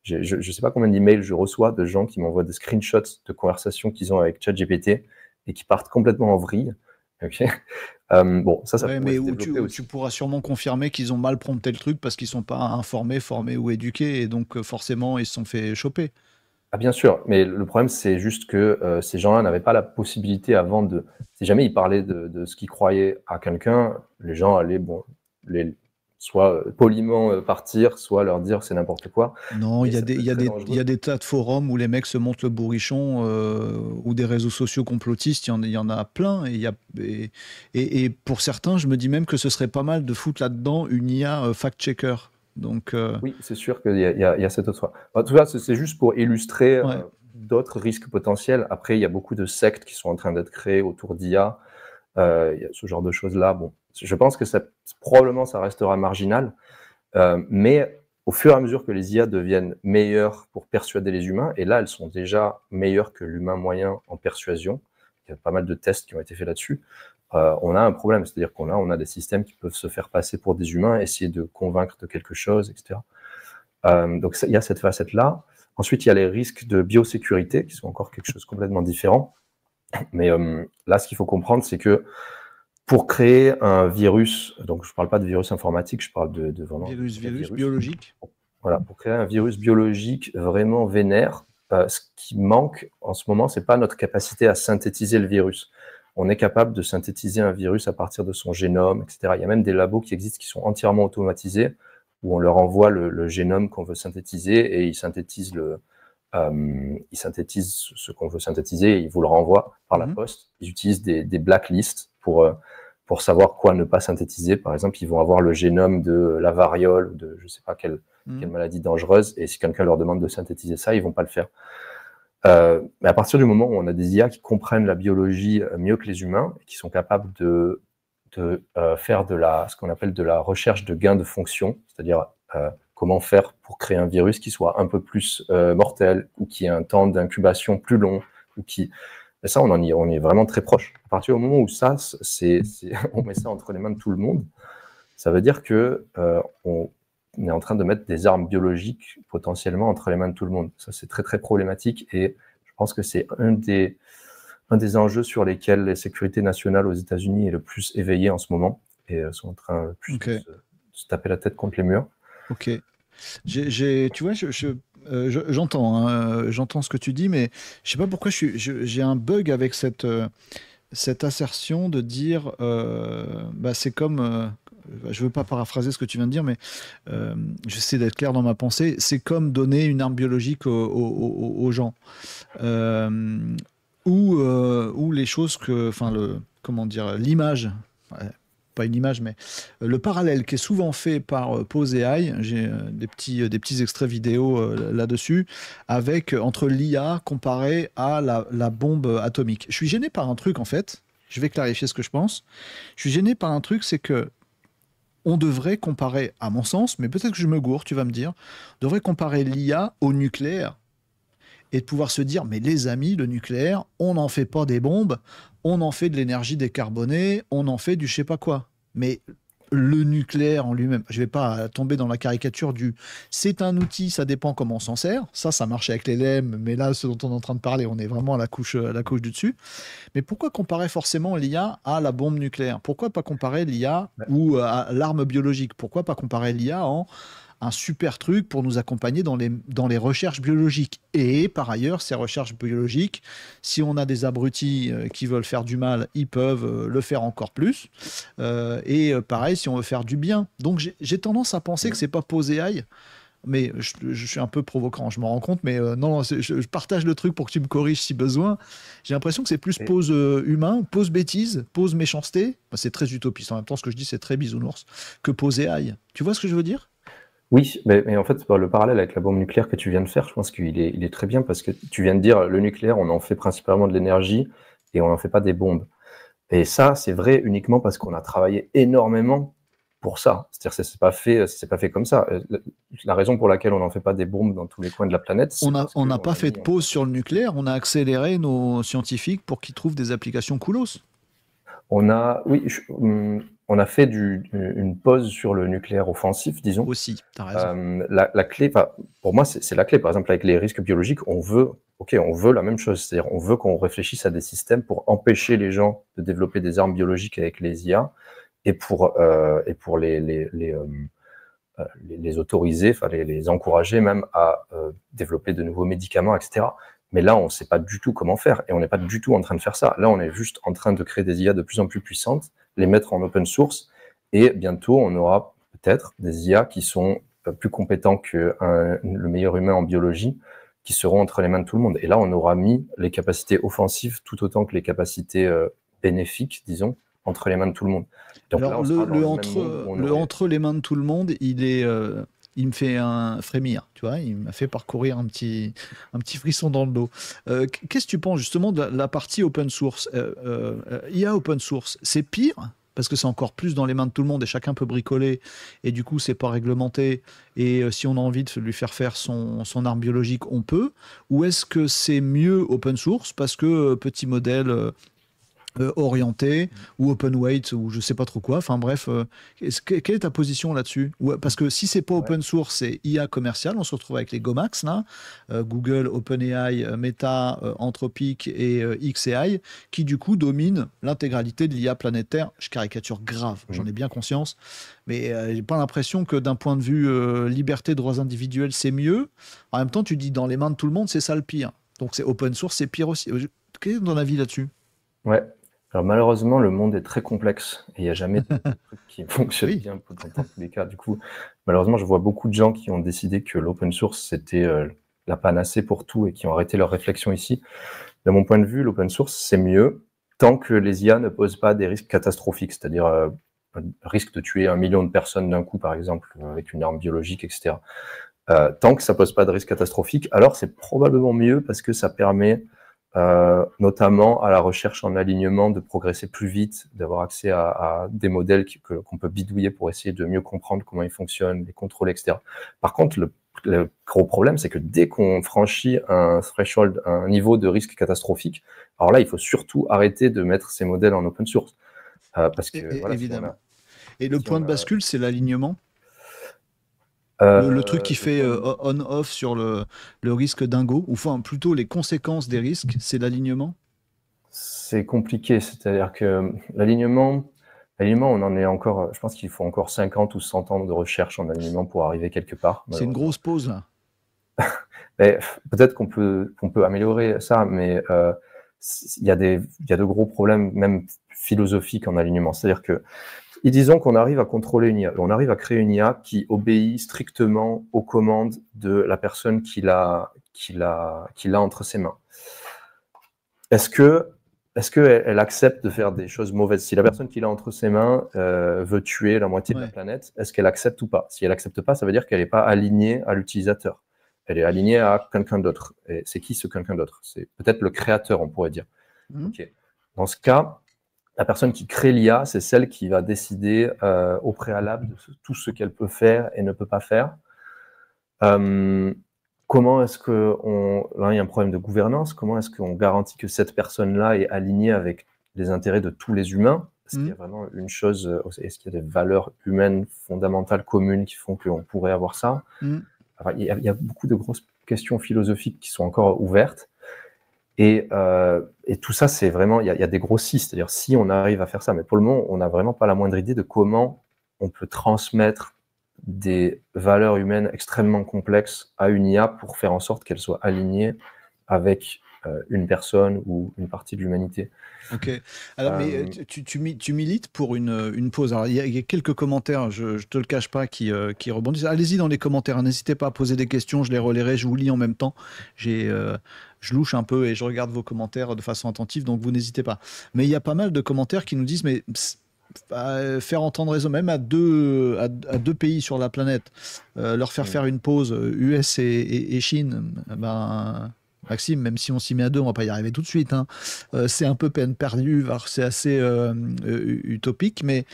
Je ne sais pas combien d'emails je reçois de gens qui m'envoient des screenshots de conversations qu'ils ont avec ChatGPT et qui partent complètement en vrille. Okay. Bon, ça Ouais, pourrait mais se où développer tu aussi. pourras sûrement confirmer qu'ils ont mal prompté le truc parce qu'ils sont pas informés, formés ou éduqués, et donc forcément ils se sont fait choper. Ah, bien sûr, mais le problème, c'est juste que ces gens-là n'avaient pas la possibilité avant de. Si jamais ils parlaient de ce qu'ils croyaient à quelqu'un, les gens allaient, soit poliment partir, soit leur dire c'est n'importe quoi. Non, Et ça peut être très il y a dangereux. des tas de forums où les mecs se montent le bourrichon, ou des réseaux sociaux complotistes, il y en a plein. Et pour certains, je me dis même que ce serait pas mal de foutre là-dedans une IA fact-checker. Donc, Oui, c'est sûr qu'il y a cette autre. En tout cas, c'est juste pour illustrer ouais. d'autres risques potentiels. Après, il y a beaucoup de sectes qui sont en train d'être créées autour d'IA. Il y a ce genre de choses-là. Bon, je pense que probablement ça restera marginal. Mais au fur et à mesure que les IA deviennent meilleures pour persuader les humains, et là, elles sont déjà meilleures que l'humain moyen en persuasion, il y a pas mal de tests qui ont été faits là-dessus, on a un problème, c'est-à-dire qu'on a des systèmes qui peuvent se faire passer pour des humains, essayer de convaincre de quelque chose, etc. Donc il y a cette facette-là. Ensuite, il y a les risques de biosécurité, qui sont encore quelque chose de complètement différent. Mais là, ce qu'il faut comprendre, c'est que pour créer un virus, donc je ne parle pas de virus informatique, je parle de vraiment Virus, vrai virus. biologique. Voilà, pour créer un virus biologique vraiment vénère, ce qui manque en ce moment, c'est pas notre capacité à synthétiser le virus. On est capable de synthétiser un virus à partir de son génome, etc. Il y a même des labos qui existent qui sont entièrement automatisés, où on leur envoie le génome qu'on veut synthétiser et ils synthétisent ce qu'on veut synthétiser et ils vous le renvoient par la poste. Ils utilisent des blacklists pour savoir quoi ne pas synthétiser. Par exemple, ils vont avoir le génome de la variole, de je ne sais pas quelle maladie dangereuse, et si quelqu'un leur demande de synthétiser ça, ils ne vont pas le faire. Mais à partir du moment où on a des IA qui comprennent la biologie mieux que les humains, et qui sont capables de faire ce qu'on appelle de la recherche de gain de fonction, c'est-à-dire comment faire pour créer un virus qui soit un peu plus mortel, ou qui ait un temps d'incubation plus long, ou qui... Et ça, on est vraiment très proche. À partir du moment où on met ça entre les mains de tout le monde, ça veut dire que on est en train de mettre des armes biologiques potentiellement entre les mains de tout le monde. Ça, c'est très, très problématique et je pense que c'est un des enjeux sur lesquels les sécurités nationales aux États-Unis est le plus éveillé en ce moment et sont en train plus de se taper la tête contre les murs. Ok. Tu vois, j'entends, hein, j'entends ce que tu dis, mais je sais pas pourquoi j'ai un bug avec cette assertion de dire, bah, c'est comme, je veux pas paraphraser ce que tu viens de dire, mais j'essaie d'être clair dans ma pensée, c'est comme donner une arme biologique aux gens. Ou les choses enfin comment dire, l'image, ouais, pas une image, mais le parallèle qui est souvent fait par Pose AI, j'ai des petits extraits vidéo là-dessus, avec entre l'IA comparé à la bombe atomique. Je suis gêné par un truc en fait, je vais clarifier ce que je pense. Je suis gêné par un truc, c'est que on devrait comparer, à mon sens, mais peut-être que je me gourre, tu vas me dire, on devrait comparer l'IA au nucléaire et de pouvoir se dire, mais les amis, le nucléaire, on n'en fait pas des bombes, on en fait de l'énergie décarbonée, on en fait du je sais pas quoi. Mais le nucléaire en lui-même, je vais pas tomber dans la caricature du c'est un outil, ça dépend comment on s'en sert. Ça marche avec les LEM, mais là, ce dont on est en train de parler, on est vraiment à la couche du dessus. Mais pourquoi comparer forcément l'IA à la bombe nucléaire? Pourquoi pas comparer l'IA ou à l'arme biologique? Pourquoi pas comparer l'IA en un super truc pour nous accompagner dans les recherches biologiques. Et par ailleurs, ces recherches biologiques, si on a des abrutis qui veulent faire du mal, ils peuvent le faire encore plus. Pareil, si on veut faire du bien. Donc j'ai tendance à penser que c'est pas Pose AI mais je suis un peu provocant, je m'en rends compte, mais non, je partage le truc pour que tu me corriges si besoin. J'ai l'impression que c'est plus Et pose humain, pose bêtise, pose méchanceté. Bah, c'est très utopiste. En même temps, ce que je dis, c'est très bisounours, que pose AI. Tu vois ce que je veux dire? oui, mais en fait, le parallèle avec la bombe nucléaire que tu viens de faire, je pense il est très bien parce que tu viens de dire le nucléaire, on en fait principalement de l'énergie et on n'en fait pas des bombes. Et ça, c'est vrai uniquement parce qu'on a travaillé énormément pour ça. C'est-à-dire que c'est pas fait comme ça. La raison pour laquelle on n'en fait pas des bombes dans tous les coins de la planète, c'est parce On n'a qu'on pas a fait de mis en pause place sur le nucléaire, on a accéléré nos scientifiques pour qu'ils trouvent des applications coolos. Oui, on a fait une pause sur le nucléaire offensif, disons. Aussi, t'as raison. La clé, pour moi, c'est la clé. Par exemple, avec les risques biologiques, on veut la même chose. C'est-à-dire, on veut qu'on réfléchisse à des systèmes pour empêcher les gens de développer des armes biologiques avec les IA et pour les autoriser, les encourager même à développer de nouveaux médicaments, etc. Mais là, on ne sait pas du tout comment faire et on n'est pas du tout en train de faire ça. Là, on est juste en train de créer des IA de plus en plus puissantes, les mettre en open source et bientôt, on aura peut-être des IA qui sont plus compétents que le meilleur humain en biologie, qui seront entre les mains de tout le monde. Et là, on aura mis les capacités offensives tout autant que les capacités bénéfiques, disons, entre les mains de tout le monde. Donc là, Alors, on sera dans le même monde où on le aurait... entre les mains de tout le monde, il me fait un frémir, tu vois, il m'a fait parcourir un petit frisson dans le dos. Qu'est-ce que tu penses justement de la partie open source? IA open source, c'est pire parce que c'est encore plus dans les mains de tout le monde et chacun peut bricoler et du coup c'est pas réglementé et si on a envie de lui faire faire son arme biologique, on peut. Ou est-ce que c'est mieux open source parce que petit modèle orienté ou open weight ou je sais pas trop quoi. Enfin bref, quelle est ta position là-dessus? Parce que si c'est pas Ouais. open source, c'est IA commercial, on se retrouve avec les GOMAX là, Google, OpenAI, Meta, Anthropic et xAI, qui du coup dominent l'intégralité de l'IA planétaire. Je caricature grave, j'en ai bien conscience, mais j'ai pas l'impression que d'un point de vue liberté, droits individuels, c'est mieux. En même temps, tu dis dans les mains de tout le monde, c'est ça le pire. Donc c'est open source, c'est pire aussi. Quel est ton avis là-dessus? Ouais. Alors malheureusement, le monde est très complexe et il n'y a jamais de truc qui fonctionne Oui. bien dans tous les cas. Du coup, malheureusement, je vois beaucoup de gens qui ont décidé que l'open source, c'était la panacée pour tout et qui ont arrêté leur réflexion ici. De mon point de vue, l'open source, c'est mieux tant que les IA ne posent pas des risques catastrophiques, c'est-à-dire un risque de tuer 1 million de personnes d'un coup, par exemple, avec une arme biologique, etc. Tant que ça pose pas de risque catastrophique, alors c'est probablement mieux parce que ça permet notamment à la recherche en alignement de progresser plus vite, d'avoir accès à des modèles qu'on peut bidouiller pour essayer de mieux comprendre comment ils fonctionnent, les contrôler, etc. Par contre, le gros problème, c'est que dès qu'on franchit un threshold, un niveau de risque catastrophique, alors là, il faut surtout arrêter de mettre ces modèles en open source. Parce que voilà, Évidemment. Et le si point on de a bascule, c'est l'alignement. Le truc qui le fait point de on-off sur le risque dingo, ou enfin plutôt les conséquences des risques, c'est l'alignement. C'est compliqué, c'est-à-dire que l'alignement, on en est encore, je pense qu'il faut encore 50 ou 100 ans de recherche en alignement pour arriver quelque part, C'est une malheureusement. grosse pause là. Mais peut-être qu'on peut améliorer ça, mais il y a de gros problèmes, même philosophiques en alignement. C'est-à-dire que, et disons qu'on arrive à contrôler une IA, on arrive à créer une IA qui obéit strictement aux commandes de la personne qui l'a entre ses mains. Est-ce que elle accepte de faire des choses mauvaises? Si la personne qui l'a entre ses mains veut tuer la moitié de la Ouais. planète, est-ce qu'elle accepte ou pas? Si elle accepte pas, ça veut dire qu'elle n'est pas alignée à l'utilisateur. Elle est alignée à quelqu'un d'autre. Et c'est qui ce quelqu'un d'autre? C'est peut-être le créateur, on pourrait dire. Mhm. Ok. Dans ce cas, la personne qui crée l'IA, c'est celle qui va décider au préalable de tout ce qu'elle peut faire et ne peut pas faire. Comment est-ce là, il y a un problème de gouvernance, comment est-ce qu'on garantit que cette personne-là est alignée avec les intérêts de tous les humains? Est-ce qu'il y a vraiment une chose, est-ce qu'il y a des valeurs humaines fondamentales communes qui font qu'on pourrait avoir ça? Mhm. Enfin, il y a beaucoup de grosses questions philosophiques qui sont encore ouvertes. Et tout ça, c'est vraiment, il y a des gros si, c'est-à-dire si on arrive à faire ça, mais pour le moment, on n'a vraiment pas la moindre idée de comment on peut transmettre des valeurs humaines extrêmement complexes à une IA pour faire en sorte qu'elle soit alignée avec une personne ou une partie de l'humanité. Ok. Alors, mais tu milites pour une pause. Alors, il y a quelques commentaires, je te le cache pas, qui rebondissent. Allez-y dans les commentaires, n'hésitez pas à poser des questions, je les relayerai, je vous lis en même temps. Je louche un peu et je regarde vos commentaires de façon attentive, donc vous n'hésitez pas. Mais il y a pas mal de commentaires qui nous disent, mais faire entendre raison, même à deux pays sur la planète, leur faire une pause, US et Chine, ben. Maxime, même si on s'y met à deux, on va pas y arriver tout de suite, hein. C'est un peu peine perdue, c'est assez utopique, mais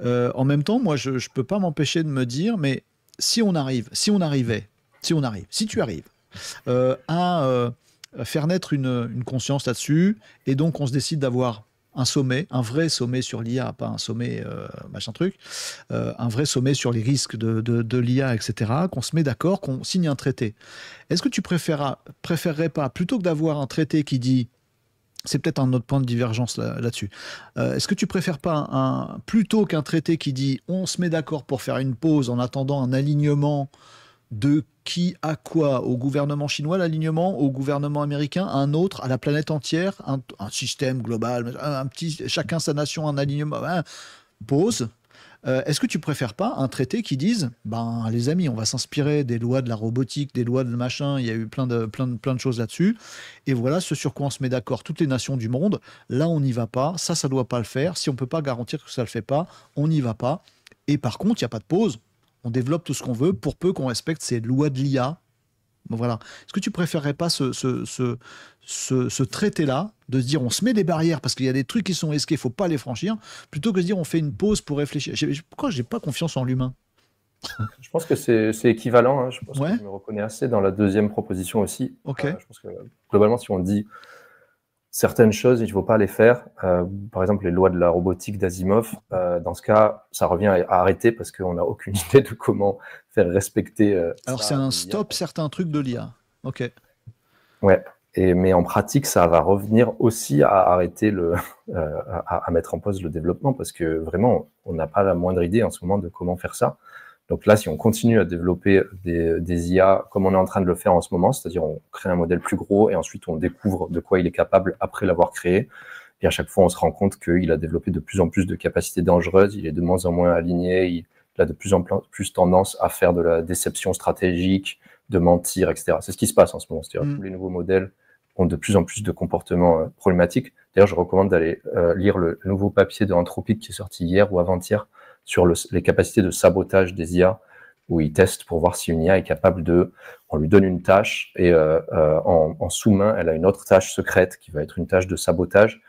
en même temps, moi, je peux pas m'empêcher de me dire, mais si tu arrives à faire naître une conscience là-dessus, et donc on se décide d'avoir un sommet, un vrai sommet sur l'IA, pas un sommet machin truc, un vrai sommet sur les risques de l'IA, etc., qu'on se met d'accord, qu'on signe un traité. Est-ce que tu préférerais pas, plutôt que d'avoir un traité qui dit, c'est peut-être un autre point de divergence là-dessus, est-ce que tu préfères pas, plutôt qu'un traité qui dit, on se met d'accord pour faire une pause en attendant un alignement de qui à quoi? Au gouvernement chinois l'alignement, au gouvernement américain un autre, à la planète entière un système global, chacun sa nation, un alignement, pause. Est-ce que tu préfères pas un traité qui dise, ben les amis, on va s'inspirer des lois de la robotique, des lois de machin, il y a eu plein de choses là-dessus, et voilà ce sur quoi on se met d'accord, toutes les nations du monde, là on n'y va pas, ça doit pas le faire, si on peut pas garantir que ça le fait pas, on n'y va pas, et par contre, il n'y a pas de pause, on développe tout ce qu'on veut, pour peu qu'on respecte ces lois de l'IA. Bon, voilà. Est-ce que tu préférerais pas ce traité-là, de se dire on se met des barrières parce qu'il y a des trucs qui sont risqués, il ne faut pas les franchir, plutôt que de se dire on fait une pause pour réfléchir. Pourquoi je n'ai pas confiance en l'humain? Je pense que c'est équivalent, hein. Je pense Ouais. que je me reconnais assez dans la deuxième proposition aussi. Ok. Je pense que globalement, si on dit certaines choses, il ne faut pas les faire. Par exemple, les lois de la robotique d'Asimov, dans ce cas, ça revient à arrêter parce qu'on n'a aucune idée de comment faire respecter Alors ça, c'est un l'IA. stop certains trucs de l'IA. Ok. Ouais. Mais en pratique, ça va revenir aussi à arrêter à mettre en pause le développement parce que vraiment, on n'a pas la moindre idée en ce moment de comment faire ça. Donc là, si on continue à développer des IA comme on est en train de le faire en ce moment, c'est-à-dire on crée un modèle plus gros et ensuite on découvre de quoi il est capable après l'avoir créé. Et à chaque fois, on se rend compte qu'il a développé de plus en plus de capacités dangereuses, il est de moins en moins aligné, il a de plus en plus tendance à faire de la déception stratégique, de mentir, etc. C'est ce qui se passe en ce moment. C'est-à-dire tous les nouveaux modèles ont de plus en plus de comportements problématiques. D'ailleurs, je recommande d'aller lire le nouveau papier de Anthropic qui est sorti hier ou avant-hier sur les capacités de sabotage des IA, où ils testent pour voir si une IA est capable on lui donne une tâche et en sous-main, elle a une autre tâche secrète qui va être une tâche de sabotage.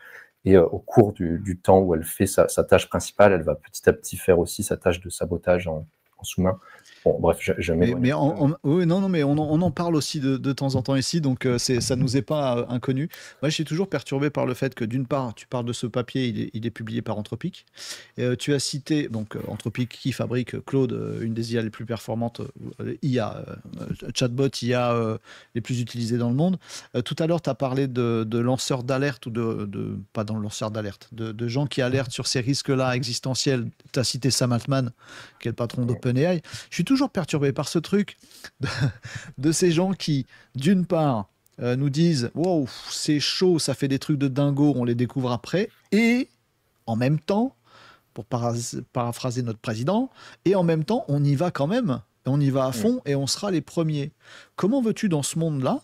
Et au cours du temps où elle fait sa tâche principale, elle va petit à petit faire aussi sa tâche de sabotage en sous-main. Bon, bref, je m'éloigne. Oui, non, mais on en parle aussi de temps en temps ici, donc ça nous est pas inconnu. Moi, je suis toujours perturbé par le fait que, d'une part, tu parles de ce papier, il est publié par Anthropic. Tu as cité, donc, Anthropic qui fabrique Claude, une des IA les plus performantes, IA, chatbot IA les plus utilisés dans le monde. Tout à l'heure, tu as parlé de lanceurs d'alerte, pas dans le lanceur d'alerte, de gens qui alertent sur ces risques-là existentiels. Tu as cité Sam Altman, qui est le patron d'OpenAI. Je suis toujours perturbé par ce truc de ces gens qui, d'une part, nous disent wow, c'est chaud, ça fait des trucs de dingo, on les découvre après, et en même temps, pour paraphraser notre président, et en même temps, on y va quand même, on y va à fond et on sera les premiers. Comment veux-tu, dans ce monde-là,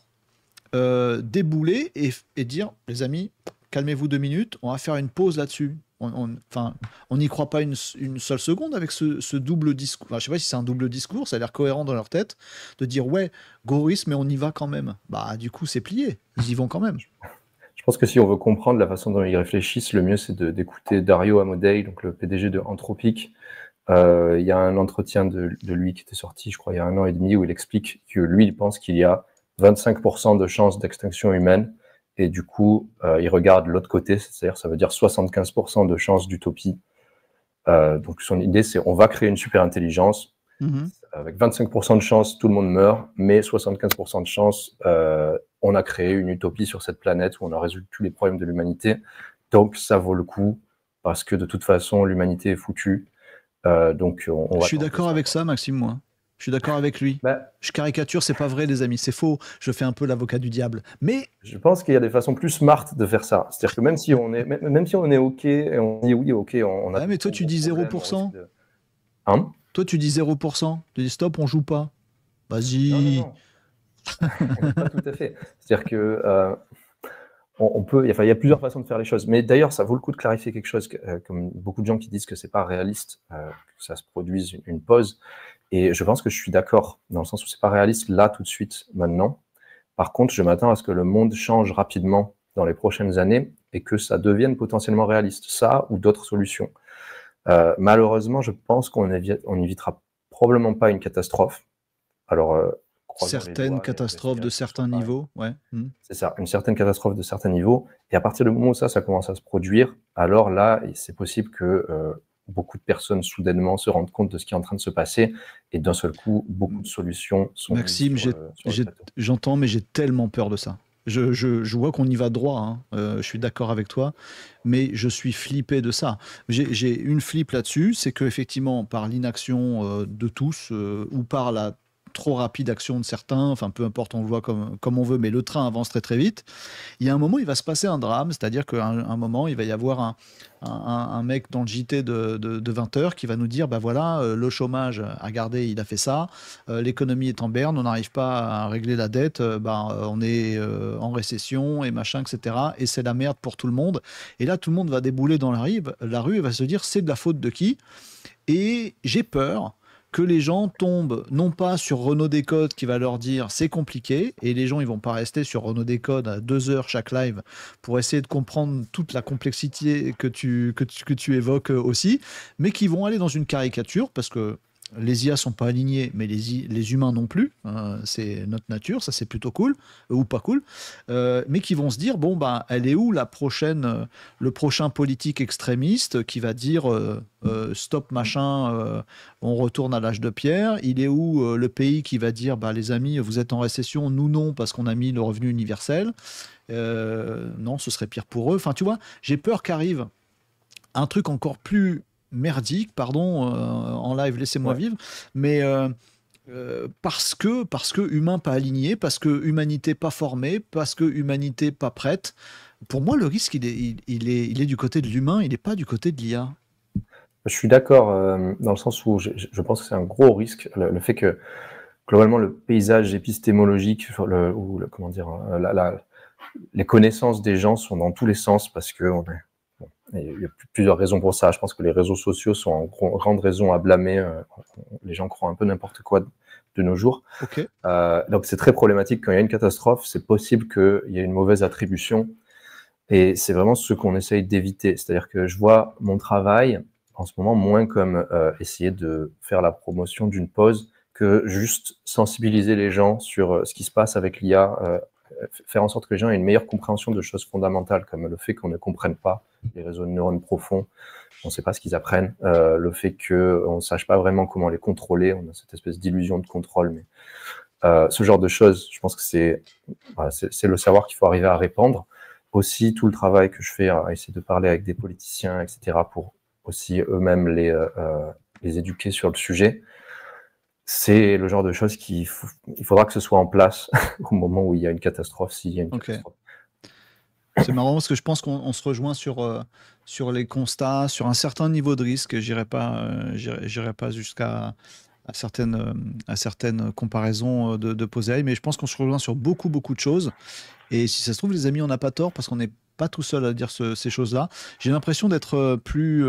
débouler et dire les amis, calmez-vous 2 minutes, on va faire une pause là-dessus? On n'y croit pas une seule seconde avec ce double discours. Enfin, je sais pas si c'est un double discours, ça a l'air cohérent dans leur tête, de dire ouais, gros risque, mais on y va quand même. Bah, du coup, c'est plié. Ils y vont quand même. Je pense que si on veut comprendre la façon dont ils réfléchissent, le mieux, c'est d'écouter Dario Amodei, donc le PDG de Anthropic. Il y a un entretien de lui qui était sorti, je crois, il y a 1 an et demi, où il explique que lui, il pense qu'il y a 25% de chances d'extinction humaine. Et du coup, il regarde l'autre côté, c'est-à-dire ça veut dire 75% de chances d'utopie. Donc son idée, c'est on va créer une super intelligence. Avec 25% de chances, tout le monde meurt, mais 75% de chances, on a créé une utopie sur cette planète où on a résolu tous les problèmes de l'humanité. Donc ça vaut le coup, parce que de toute façon, l'humanité est foutue. Donc on va Je suis d'accord avec ça, Maxime, moi. Je suis d'accord avec lui. Bah, Je caricature, c'est pas vrai, les amis, c'est faux. Je fais un peu l'avocat du diable. Mais je pense qu'il y a des façons plus smart de faire ça. C'est-à-dire que même si on est OK et on dit oui, OK, on a ouais, de mais toi, trop tu gros dis problèmes, on risque 0%. de. Hein? Toi, tu dis 0%. Tu dis stop, on joue pas. Non, non, Vas-y. non. Pas tout à fait. C'est-à-dire que on peut, enfin, il y a plusieurs façons de faire les choses. Mais d'ailleurs, ça vaut le coup de clarifier quelque chose, comme beaucoup de gens qui disent que c'est pas réaliste que ça se produise une pause. Et je pense que je suis d'accord, dans le sens où c'est pas réaliste là, tout de suite, maintenant. Par contre, je m'attends à ce que le monde change rapidement dans les prochaines années et que ça devienne potentiellement réaliste, ça ou d'autres solutions. Malheureusement, je pense qu'on n'évitera probablement pas une catastrophe. Alors, croisons les Certaines doigts et catastrophes espérons de que ce soit certains pareil. niveaux, ouais. C'est ça, une certaine catastrophe de certains niveaux. Et à partir du moment où ça commence à se produire, alors là, c'est possible que beaucoup de personnes soudainement se rendent compte de ce qui est en train de se passer et d'un seul coup, beaucoup de solutions sont mises Maxime, sur le plateau. j'entends, mais j'ai tellement peur de ça. Je vois qu'on y va droit, hein. Je suis d'accord avec toi, mais je suis flippé de ça. J'ai une flip là-dessus, c'est que effectivement, par l'inaction de tous ou par la trop rapide action de certains, enfin peu importe, on le voit comme on veut, mais le train avance très très vite. Il y a un moment, il va se passer un drame, c'est-à-dire qu'à un moment, il va y avoir un mec dans le JT de 20 heures qui va nous dire, bah voilà, le chômage, regardez, il a fait ça, l'économie est en berne, on n'arrive pas à régler la dette, on est en récession et machin, etc. Et c'est la merde pour tout le monde. Et là, tout le monde va débouler dans la rue et va se dire, c'est de la faute de qui? Et j'ai peur que les gens tombent non pas sur Renaud Décode qui va leur dire c'est compliqué, et les gens ils vont pas rester sur Renaud Décode à 2 heures chaque live pour essayer de comprendre toute la complexité que tu évoques aussi, mais qui vont aller dans une caricature parce que les IA sont pas alignés, mais les humains non plus. C'est notre nature, ça c'est plutôt cool, ou pas cool. Mais qui vont se dire bon bah elle est où le prochain politique extrémiste qui va dire stop machin, on retourne à l'âge de pierre. Il est où le pays qui va dire bah les amis vous êtes en récession, nous non parce qu'on a mis le revenu universel. Non, ce serait pire pour eux. Enfin tu vois, j'ai peur qu'arrive un truc encore plus merdique, pardon, en live, laissez-moi Ouais. vivre, mais parce que humain pas aligné, parce que humanité pas formée, parce que humanité pas prête. Pour moi, le risque, il est du côté de l'humain, il n'est pas du côté de l'IA. Je suis d'accord dans le sens où je pense que c'est un gros risque, le fait que globalement le paysage épistémologique, comment dire, les connaissances des gens sont dans tous les sens parce que bon, il y a plusieurs raisons pour ça. Je pense que les réseaux sociaux sont en grande raison à blâmer. Les gens croient un peu n'importe quoi de nos jours. Ok. Donc c'est très problématique quand il y a une catastrophe. C'est possible qu'il y ait une mauvaise attribution et c'est vraiment ce qu'on essaye d'éviter. C'est-à-dire que je vois mon travail en ce moment moins comme essayer de faire la promotion d'une pause que juste sensibiliser les gens sur ce qui se passe avec l'IA, faire en sorte que les gens aient une meilleure compréhension de choses fondamentales, comme le fait qu'on ne comprenne pas les réseaux de neurones profonds, on ne sait pas ce qu'ils apprennent, le fait qu'on ne sache pas vraiment comment les contrôler, on a cette espèce d'illusion de contrôle, mais ce genre de choses, je pense que c'est le savoir qu'il faut arriver à répandre. Aussi, tout le travail que je fais à essayer de parler avec des politiciens, etc., pour aussi eux-mêmes les éduquer sur le sujet, c'est le genre de choses il faudra que ce soit en place au moment où il y a une catastrophe, s'il y a une Ok. catastrophe. C'est marrant parce que je pense qu'on se rejoint sur les constats, sur un certain niveau de risque. J'irai pas jusqu'à à certaines comparaisons de poser, mais je pense qu'on se rejoint sur beaucoup, beaucoup de choses. Et si ça se trouve, les amis, on n'a pas tort parce qu'on n'est pas tout seul à dire ces choses-là. J'ai l'impression d'être plus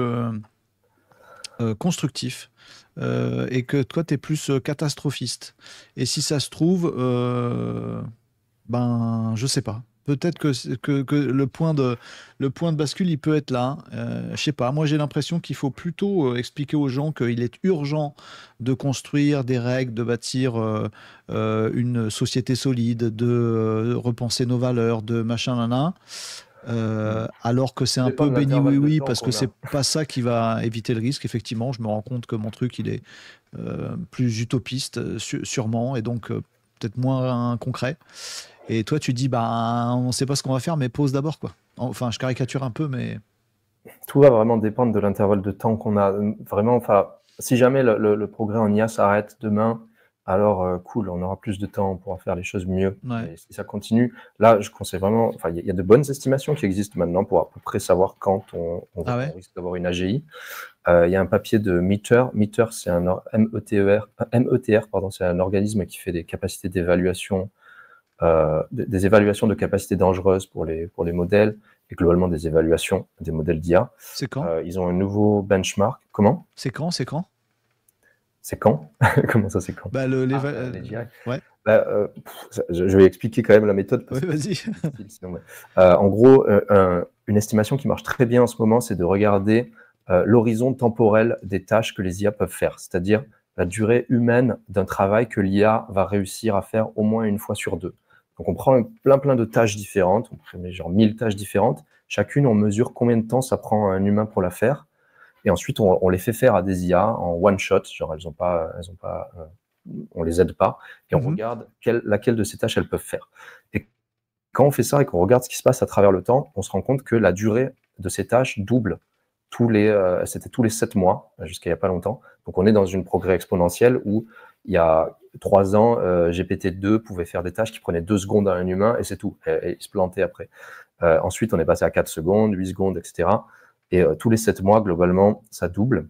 constructif et que toi, tu es plus catastrophiste. Et si ça se trouve, ben, je sais pas. Peut-être que le point de bascule, il peut être là. Je sais pas. Moi, j'ai l'impression qu'il faut plutôt expliquer aux gens qu'il est urgent de construire des règles, de bâtir une société solide, de repenser nos valeurs, de machin, nana. Alors que c'est Ça un dépend peu de béni l'intervalle oui de oui temps parce que qu'on c'est a. pas ça qui va éviter le risque. Effectivement, je me rends compte que mon truc il est plus utopiste sûrement et donc peut-être moins concret. Et toi tu dis bah on sait pas ce qu'on va faire mais pose d'abord quoi. Enfin je caricature un peu mais Tout va vraiment dépendre de l'intervalle de temps qu'on a. Vraiment, enfin, si jamais le progrès en IA s'arrête demain, alors cool, on aura plus de temps, on pourra faire les choses mieux. Ouais. Mais si ça continue, là, je conseille vraiment, enfin, il y a de bonnes estimations qui existent maintenant pour à peu près savoir quand on risque d'avoir une AGI. Il y a un papier de Meter. Meter, c'est un METR, pardon, c'est un organisme qui fait des capacités d'évaluation, des évaluations de capacités dangereuses pour les modèles et globalement des évaluations des modèles d'IA. C'est quand? Ils ont un nouveau benchmark. Comment? C'est quand? C'est quand? C'est quand? Comment ça, c'est quand? Bah, les GI. Ouais. Bah, je vais expliquer quand même la méthode. Oui, vas-y. En gros, une estimation qui marche très bien en ce moment, c'est de regarder l'horizon temporel des tâches que les IA peuvent faire, c'est-à-dire la durée humaine d'un travail que l'IA va réussir à faire au moins une fois sur deux. Donc, on prend plein de tâches différentes, on met genre 1000 tâches différentes. Chacune, on mesure combien de temps ça prend à un humain pour la faire. Et ensuite, on les fait faire à des IA en one shot, genre on les aide pas, et on regarde laquelle de ces tâches elles peuvent faire. Et quand on fait ça et qu'on regarde ce qui se passe à travers le temps, on se rend compte que la durée de ces tâches double c'était tous les 7 mois, jusqu'à il n'y a pas longtemps. Donc on est dans une progrès exponentielle où il y a 3 ans, GPT-2 pouvait faire des tâches qui prenaient 2 secondes à un humain et c'est tout, et il se plantait après. Ensuite, on est passé à 4 secondes, 8 secondes, etc. Et tous les 7 mois, globalement, ça double.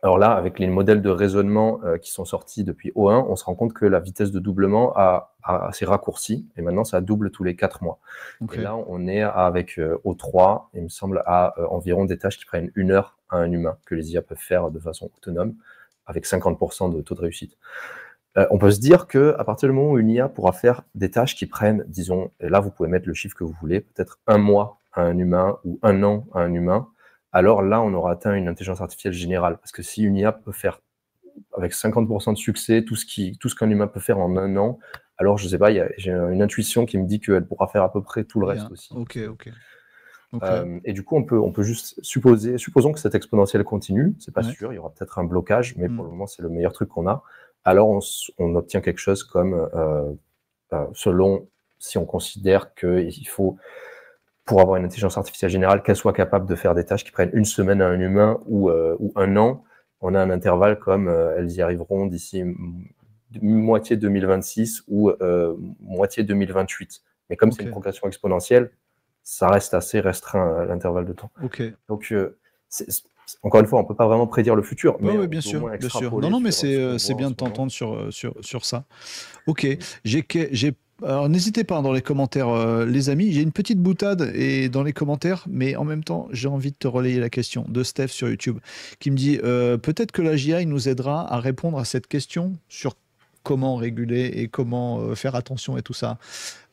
Alors là, avec les modèles de raisonnement qui sont sortis depuis O1, on se rend compte que la vitesse de doublement s'est raccourcie, et maintenant, ça double tous les 4 mois. Okay. Et là, on est avec O3, il me semble, à environ des tâches qui prennent 1 heure à un humain, que les IA peuvent faire de façon autonome, avec 50% de taux de réussite. On peut se dire qu'à partir du moment où une IA pourra faire des tâches qui prennent, disons, et là, vous pouvez mettre le chiffre que vous voulez, peut-être 1 mois à un humain ou 1 an à un humain, alors là, on aura atteint une intelligence artificielle générale. Parce que si une IA peut faire, avec 50% de succès, tout ce qu'un humain peut faire en 1 an, alors je ne sais pas, j'ai une intuition qui me dit qu'elle pourra faire à peu près tout le reste aussi. Ok. Et du coup, on peut juste supposons que cette exponentielle continue, c'est pas sûr, il y aura peut-être un blocage, mais pour le moment, c'est le meilleur truc qu'on a. Alors, on obtient quelque chose comme, selon, si on considère qu'il faut, pour avoir une intelligence artificielle générale, qu'elle soit capable de faire des tâches qui prennent 1 semaine à un humain ou 1 an, on a un intervalle comme elles y arriveront d'ici moitié 2026 ou moitié 2028. Mais comme c'est une progression exponentielle, ça reste assez restreint à l'intervalle de temps. Donc, encore une fois, on ne peut pas vraiment prédire le futur. Mais bien sûr. Non, mais c'est bien de t'entendre sur ça. Ok. Alors, n'hésitez pas dans les commentaires, les amis. J'ai une petite boutade dans les commentaires, mais en même temps, j'ai envie de te relayer la question de Steph sur YouTube, qui me dit peut-être que la GI nous aidera à répondre à cette question sur comment réguler et comment faire attention et tout ça.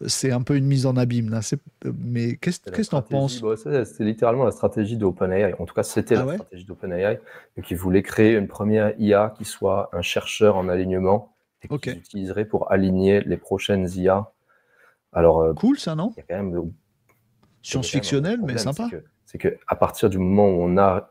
C'est un peu une mise en abîme, là. Mais qu'est-ce que tu en penses? C'est littéralement la stratégie d'OpenAI. En tout cas, c'était la stratégie d'OpenAI, qui voulait créer une première IA qui soit un chercheur en alignement et qu'ils utiliseraient pour aligner les prochaines IA. Alors, cool, ça, non? Il y a quand même science-fictionnel, mais sympa. C'est qu'à partir du moment où on a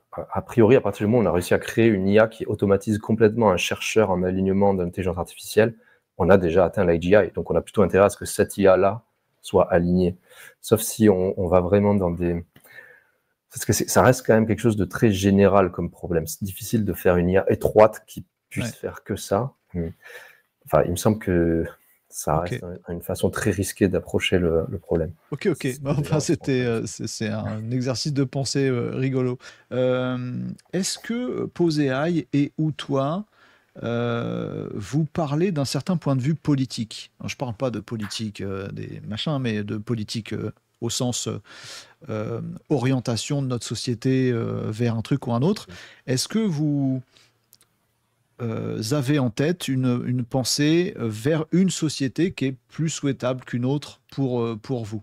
réussi à créer une IA qui automatise complètement un chercheur en alignement d'intelligence artificielle, on a déjà atteint l'AGI. Donc, on a plutôt intérêt à ce que cette IA-là soit alignée. Sauf si on va vraiment dans des... Parce que ça reste quand même quelque chose de très général comme problème. C'est difficile de faire une IA étroite qui puisse faire que ça. Enfin, il me semble que ça reste une façon très risquée d'approcher le problème. Ok. Enfin, c'est un exercice de pensée rigolo. Est-ce que PoseAI et ou toi, vous parlez d'un certain point de vue politique? Alors, je ne parle pas de politique des machins, mais de politique au sens orientation de notre société vers un truc ou un autre. Est-ce que vous avez en tête une pensée vers une société qui est plus souhaitable qu'une autre pour vous?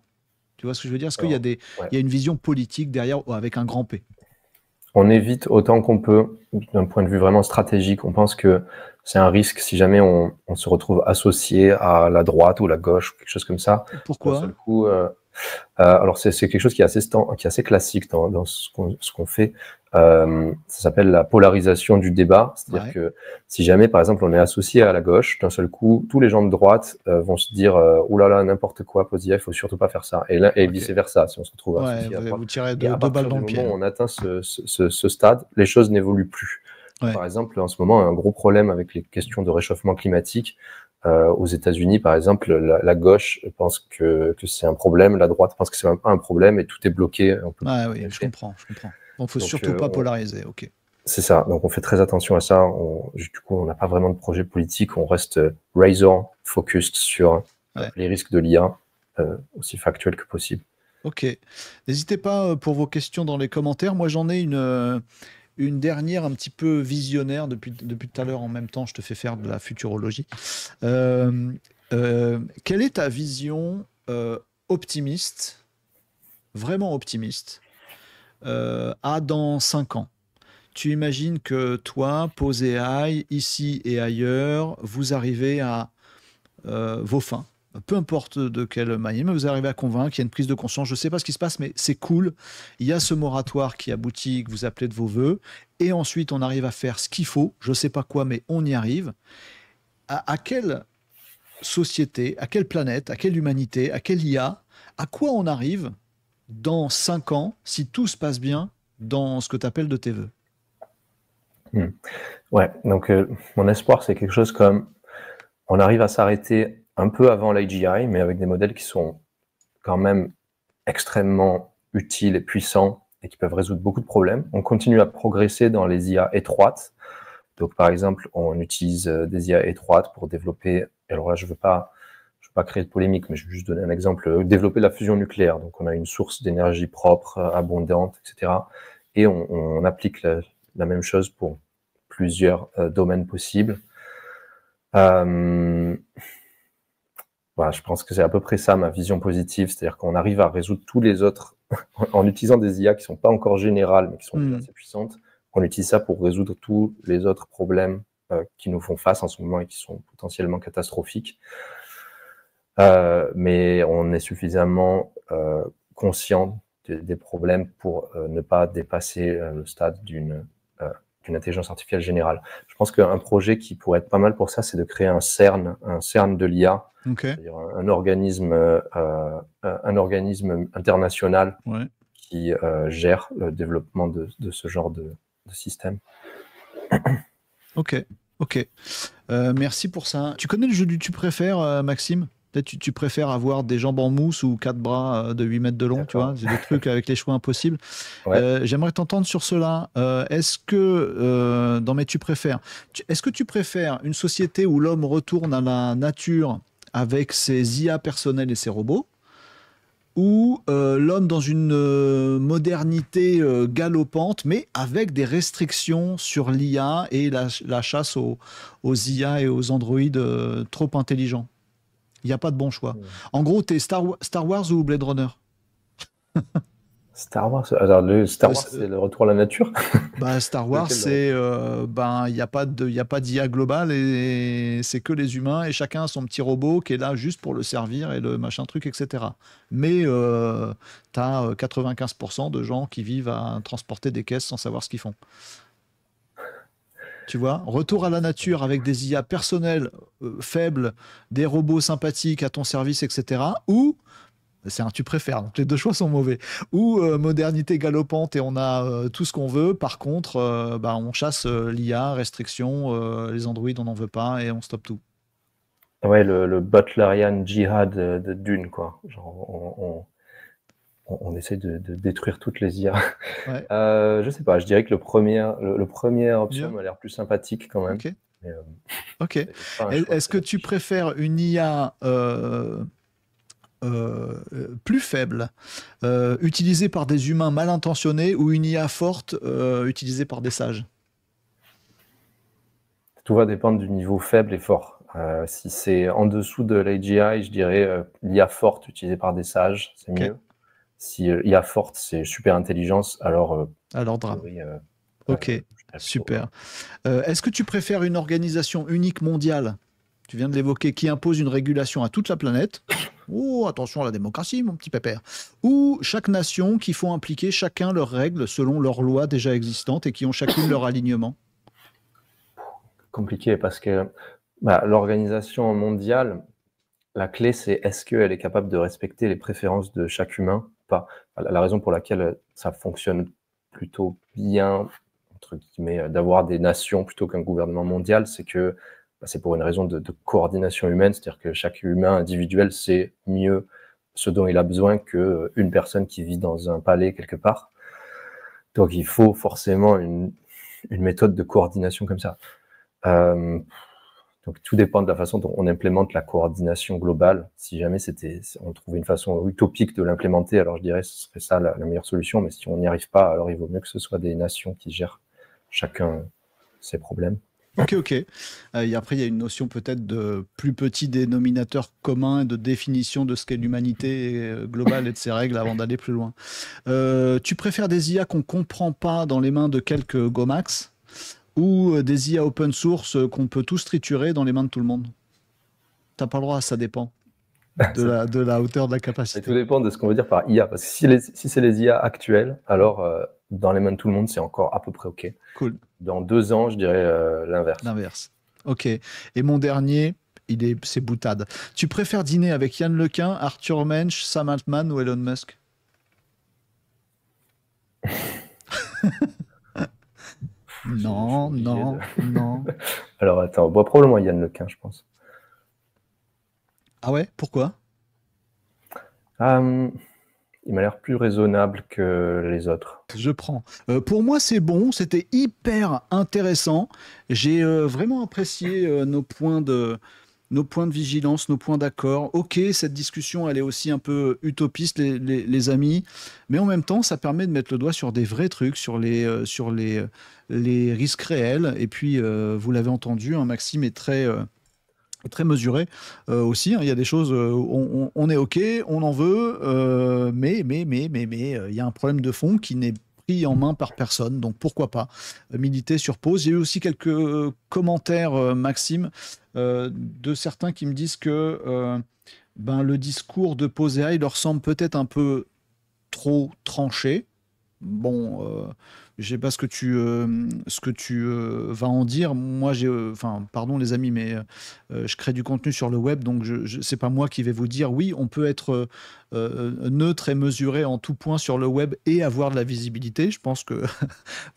Tu vois ce que je veux dire? Est-ce qu'il y a une vision politique derrière avec un grand P? On évite autant qu'on peut, d'un point de vue vraiment stratégique. On pense que c'est un risque si jamais on se retrouve associé à la droite ou la gauche, quelque chose comme ça. Pourquoi? D'un seul coup, alors c'est quelque chose qui est assez classique dans ce qu'on fait. Ça s'appelle la polarisation du débat. C'est-à-dire que si jamais, par exemple, on est associé à la gauche, d'un seul coup, tous les gens de droite vont se dire « Ouh là là, n'importe quoi, Posia, il faut surtout pas faire ça ». Et vice-versa, si on se retrouve associé à droite. Vous tirez deux balles dans le pied. À partir du moment où on atteint ce stade, les choses n'évoluent plus. Ouais. Par exemple, en ce moment, un gros problème avec les questions de réchauffement climatique. Aux États-Unis, par exemple, la gauche pense que c'est un problème, la droite pense que c'est même pas un problème et tout est bloqué. On peut Ah plus oui, rien je faire. comprends, je comprends. Donc, faut Donc, surtout pas polariser. Ok. c'est ça. Donc, on fait très attention à ça. Du coup, on n'a pas vraiment de projet politique. On reste razor focused sur Ouais. les risques de l'IA, aussi factuels que possible. Ok. N'hésitez pas pour vos questions dans les commentaires. Moi, j'en ai une dernière un petit peu visionnaire depuis tout à l'heure. En même temps, je te fais faire de la futurologie. Euh, Quelle est ta vision optimiste, vraiment optimiste, à dans 5 ans? Tu imagines que toi, Pose AI, ici et ailleurs, vous arrivez à vos fins. Peu importe de quelle manière, mais vous arrivez à convaincre, il y a une prise de conscience. Je ne sais pas ce qui se passe, mais c'est cool. Il y a ce moratoire qui aboutit, que vous appelez de vos voeux. Et ensuite, on arrive à faire ce qu'il faut. Je ne sais pas quoi, mais on y arrive. À quelle société, à quelle planète, à quelle humanité, à quelle IA, à quoi on arrive dans 5 ans, si tout se passe bien, dans ce que tu appelles de tes voeux? Ouais, donc mon espoir, c'est quelque chose comme on arrive à s'arrêter un peu avant l'AGI, mais avec des modèles qui sont quand même extrêmement utiles et puissants et qui peuvent résoudre beaucoup de problèmes. On continue à progresser dans les IA étroites. Donc, par exemple, on utilise des IA étroites pour développer, alors là, je veux pas créer de polémique, mais je vais juste donner un exemple, développer la fusion nucléaire. Donc, on a une source d'énergie propre, abondante, etc. Et on applique la même chose pour plusieurs domaines possibles. Voilà, je pense que c'est à peu près ça ma vision positive, c'est-à-dire qu'on arrive à résoudre tous les autres en utilisant des IA qui sont pas encore générales, mais qui sont déjà assez puissantes. On utilise ça pour résoudre tous les autres problèmes qui nous font face en ce moment et qui sont potentiellement catastrophiques. Mais on est suffisamment conscient des problèmes pour ne pas dépasser le stade d'une intelligence artificielle générale. Je pense qu'un projet qui pourrait être pas mal pour ça, c'est de créer un CERN de l'IA, Okay. c'est-à-dire un organisme international Ouais. qui gère le développement de ce genre de système. Ok, ok. Merci pour ça. Tu connais le jeu du tu préfères, Maxime? Peut-être tu préfères avoir des jambes en mousse ou 4 bras de 8 mètres de long, tu vois? C'est des trucs avec les choix impossibles. Ouais. J'aimerais t'entendre sur cela. Est-ce que, dans mes tu préfères, est-ce que tu préfères une société où l'homme retourne à la nature avec ses IA personnels et ses robots, ou l'homme dans une modernité galopante, mais avec des restrictions sur l'IA et la chasse aux IA et aux androïdes trop intelligents? Il n'y a pas de bon choix. En gros, t'es Star Wars ou Blade Runner? Star Wars, alors le Star Wars, C'est- c'est le retour à la nature. Bah, Star Wars, Lequel c'est ben il n'y a pas d'IA globale et c'est que les humains et chacun a son petit robot qui est là juste pour le servir et le machin truc, etc. Mais tu as 95% de gens qui vivent à transporter des caisses sans savoir ce qu'ils font. Tu vois, retour à la nature avec des IA personnelles faibles, des robots sympathiques à ton service, etc. Ou c'est un tu préfères, donc les deux choix sont mauvais. Ou modernité galopante et on a tout ce qu'on veut. Par contre, bah, on chasse l'IA, restrictions, les androïdes on n'en veut pas et on stoppe tout. Ouais, le Butlerian Jihad de Dune, quoi. Genre, on essaie de détruire toutes les IA. Ouais, Je sais pas, je dirais que le premier option mieux. m'a l'air plus sympathique quand même. Ok, Mais, ok. c'est pas un choix Est-ce très que tu réfléchi. préfères une IA plus faible, utilisée par des humains mal intentionnés, ou une IA forte utilisée par des sages? Tout va dépendre du niveau faible et fort. Si c'est en dessous de l'AGI, je dirais l'IA forte utilisée par des sages, c'est Ok, mieux. Si IA forte, c'est super intelligence, alors alors a drame. priori, Ok, je dirais plutôt, super. Est-ce que tu préfères une organisation unique mondiale, tu viens de l'évoquer, qui impose une régulation à toute la planète? Oh, attention à la démocratie, mon petit pépère. Ou chaque nation qui font appliquer chacun leurs règles selon leurs lois déjà existantes et qui ont chacune leur alignement? compliqué parce que bah, l'organisation mondiale, la clé, c'est est-ce qu'elle est capable de respecter les préférences de chaque humain ou pas? La raison pour laquelle ça fonctionne plutôt bien, entre guillemets, d'avoir des nations plutôt qu'un gouvernement mondial, c'est que c'est pour une raison de coordination humaine, c'est-à-dire que chaque humain individuel sait mieux ce dont il a besoin qu'une personne qui vit dans un palais quelque part. Donc il faut forcément une méthode de coordination comme ça. Donc tout dépend de la façon dont on implémente la coordination globale. Si jamais on trouvait une façon utopique de l'implémenter, alors je dirais que ce serait ça la meilleure solution. Mais si on n'y arrive pas, alors il vaut mieux que ce soit des nations qui gèrent chacun ses problèmes. Ok. Et après, il y a une notion peut-être de plus petit dénominateur commun, de définition de ce qu'est l'humanité globale et de ses règles avant d'aller plus loin. Tu préfères des IA qu'on ne comprend pas dans les mains de quelques Gomax ou des IA open source qu'on peut tous triturer dans les mains de tout le monde? T'as pas le droit, ça dépend de la hauteur de la capacité. Tout dépend de ce qu'on veut dire par IA. Parce que si c'est les IA actuelles, alors dans les mains de tout le monde, c'est encore à peu près OK. Cool. Dans 2 ans, je dirais l'inverse. L'inverse. OK. Et mon dernier, c'est boutade. Tu préfères dîner avec Yann Lequin, Arthur Mensch, Sam Altman ou Elon Musk? Non. Alors attends, probablement Yann Lequin, je pense. Ah ouais? Pourquoi? Il m'a l'air plus raisonnable que les autres. Je prends. Pour moi, c'est bon. C'était hyper intéressant. J'ai vraiment apprécié nos points de vigilance, nos points d'accord. Ok, cette discussion, elle est aussi un peu utopiste, les amis, mais en même temps, ça permet de mettre le doigt sur des vrais trucs, sur les risques réels. Et puis, vous l'avez entendu, hein, Maxime est très mesuré aussi. Hein. Il y a des choses, on est ok, on en veut, mais il y a un problème de fond qui n'est pris en main par personne. Donc pourquoi pas militer sur pause. J'ai eu aussi quelques commentaires, Maxime, de certains qui me disent que le discours de Pose AI leur semble peut-être un peu trop tranché. Bon, je sais pas ce que tu vas en dire. Moi, pardon les amis, mais je crée du contenu sur le web, donc c'est pas moi qui vais vous dire oui, on peut être neutre et mesuré en tout point sur le web et avoir de la visibilité. Je pense que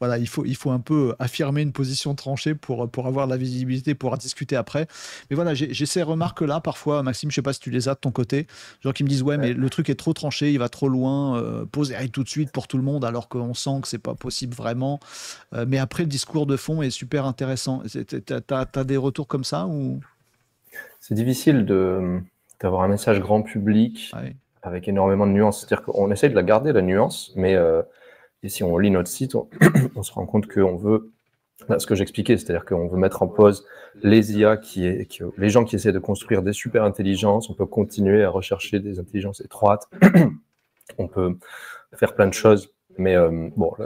voilà, il faut un peu affirmer une position tranchée pour avoir de la visibilité, pour discuter après. Mais voilà, j'ai ces remarques-là parfois, Maxime, je sais pas si tu les as de ton côté, gens qui me disent ouais, mais le truc est trop tranché, il va trop loin, pose AI tout de suite pour tout le monde, alors qu'on sent que c'est pas possible vraiment. Mais après, le discours de fond est super intéressant. T'as des retours comme ça ou... C'est difficile d'avoir un message grand public avec énormément de nuances. C'est-à-dire qu'on essaye de la garder, la nuance, mais et si on lit notre site, on se rend compte qu'on veut, ce que j'expliquais, c'est-à-dire qu'on veut mettre en pause les IA, les gens qui essaient de construire des super intelligences. On peut continuer à rechercher des intelligences étroites. On peut faire plein de choses. Mais là,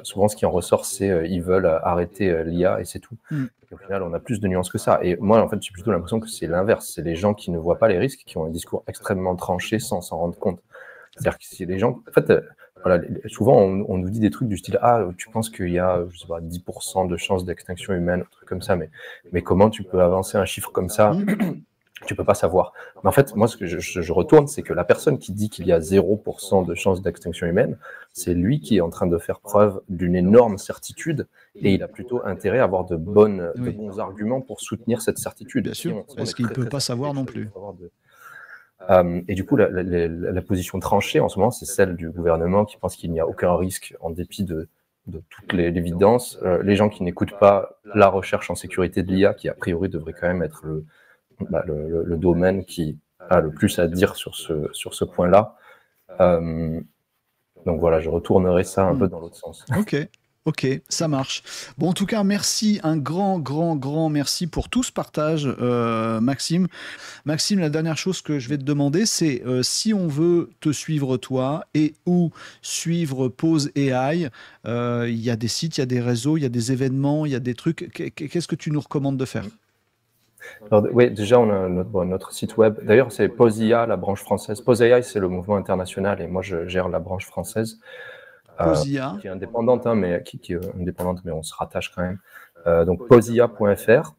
souvent, ce qui en ressort, c'est ils veulent arrêter l'IA et c'est tout. Et au final, on a plus de nuances que ça. Et moi, en fait, j'ai plutôt l'impression que c'est l'inverse. C'est les gens qui ne voient pas les risques, qui ont un discours extrêmement tranché sans s'en rendre compte. C'est-à-dire que c'est les gens... En fait, souvent, on nous dit des trucs du style « Ah, tu penses qu'il y a, je sais pas, 10% de chances d'extinction humaine », un truc comme ça. Mais comment tu peux avancer un chiffre comme ça ? Tu peux pas savoir. Mais en fait, moi, ce que je retourne, c'est que la personne qui dit qu'il y a 0% de chances d'extinction humaine, c'est lui qui est en train de faire preuve d'une énorme certitude et il a plutôt intérêt à avoir de bons arguments pour soutenir cette certitude. Bien sûr, parce qu'il ne peut pas savoir non plus. Et du coup, la position tranchée en ce moment, c'est celle du gouvernement qui pense qu'il n'y a aucun risque en dépit de toute l'évidence. Les gens qui n'écoutent pas la recherche en sécurité de l'IA, qui a priori devrait quand même être le domaine qui a le plus à dire sur ce point-là. Donc voilà, je retournerai ça un peu dans l'autre sens. Ok, ça marche. Bon, en tout cas, merci, un grand merci pour tout ce partage, Maxime. Maxime, la dernière chose que je vais te demander, c'est si on veut te suivre toi et ou suivre Pose AI, il y a des sites, il y a des réseaux, il y a des événements, il y a des trucs. Qu'est-ce que tu nous recommandes de faire ? Alors, oui, déjà, on a notre site web. D'ailleurs, c'est Pose IA, la branche française. Pose AI, c'est le mouvement international et moi, je gère la branche française. Qui est indépendante, mais qui est indépendante, mais on se rattache quand même. Donc, poseia.fr,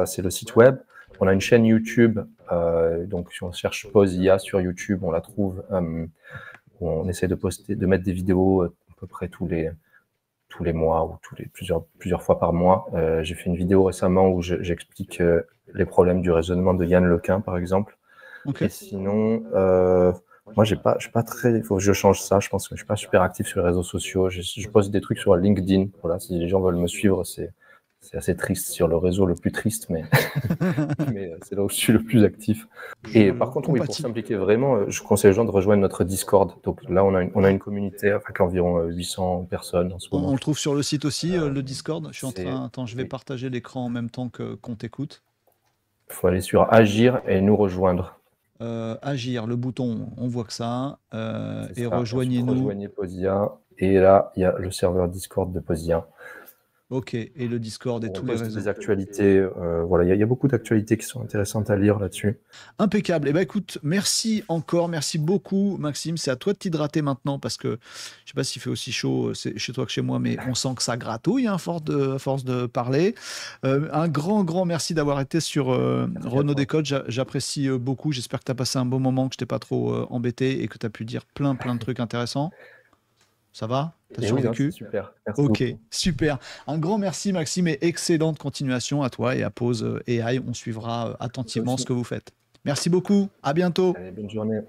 c'est le site web. On a une chaîne YouTube. Donc, si on cherche Pose IA sur YouTube, on la trouve. Où on essaie de mettre des vidéos à peu près tous les tous les mois ou plusieurs fois par mois. J'ai fait une vidéo récemment où j'explique les problèmes du raisonnement de Yann Lequin, par exemple. Okay. Et sinon, moi, je suis pas très. Il faut que je change ça. Je pense que je suis pas super actif sur les réseaux sociaux. Je poste des trucs sur LinkedIn. Voilà, si les gens veulent me suivre, c'est assez triste, sur le réseau le plus triste, mais c'est là où je suis le plus actif. Et par contre, oui, pour s'impliquer vraiment, je conseille aux gens de rejoindre notre Discord. Donc là, on a une communauté avec environ 800 personnes en ce moment. On le trouve sur le site aussi, le Discord. Je suis en train. Attends, je vais partager l'écran en même temps qu'on t'écoute. Il faut aller sur Agir et nous rejoindre. Agir, le bouton, on voit que ça. Et rejoignez-nous. Rejoignez Posia. Et là, il y a le serveur Discord de Posia. Ok, et le Discord et tous les réseaux. Des actualités, voilà, il y a beaucoup d'actualités qui sont intéressantes à lire là-dessus. Impeccable. Eh ben écoute, merci encore, merci beaucoup Maxime. C'est à toi de t'hydrater maintenant parce que je sais pas s'il fait aussi chaud chez toi que chez moi, mais on sent que ça gratouille à force de parler. Un grand merci d'avoir été sur Renaud Décode. J'apprécie beaucoup. J'espère que tu as passé un bon moment, que je t'ai pas trop embêté et que tu as pu dire plein de trucs intéressants. Ça va? T'as survécu? Oui, super. Merci ok, beaucoup. Super. Un grand merci Maxime et excellente continuation à toi et à Pose AI. On suivra attentivement ce que vous faites. Merci beaucoup. À bientôt. Allez, bonne journée.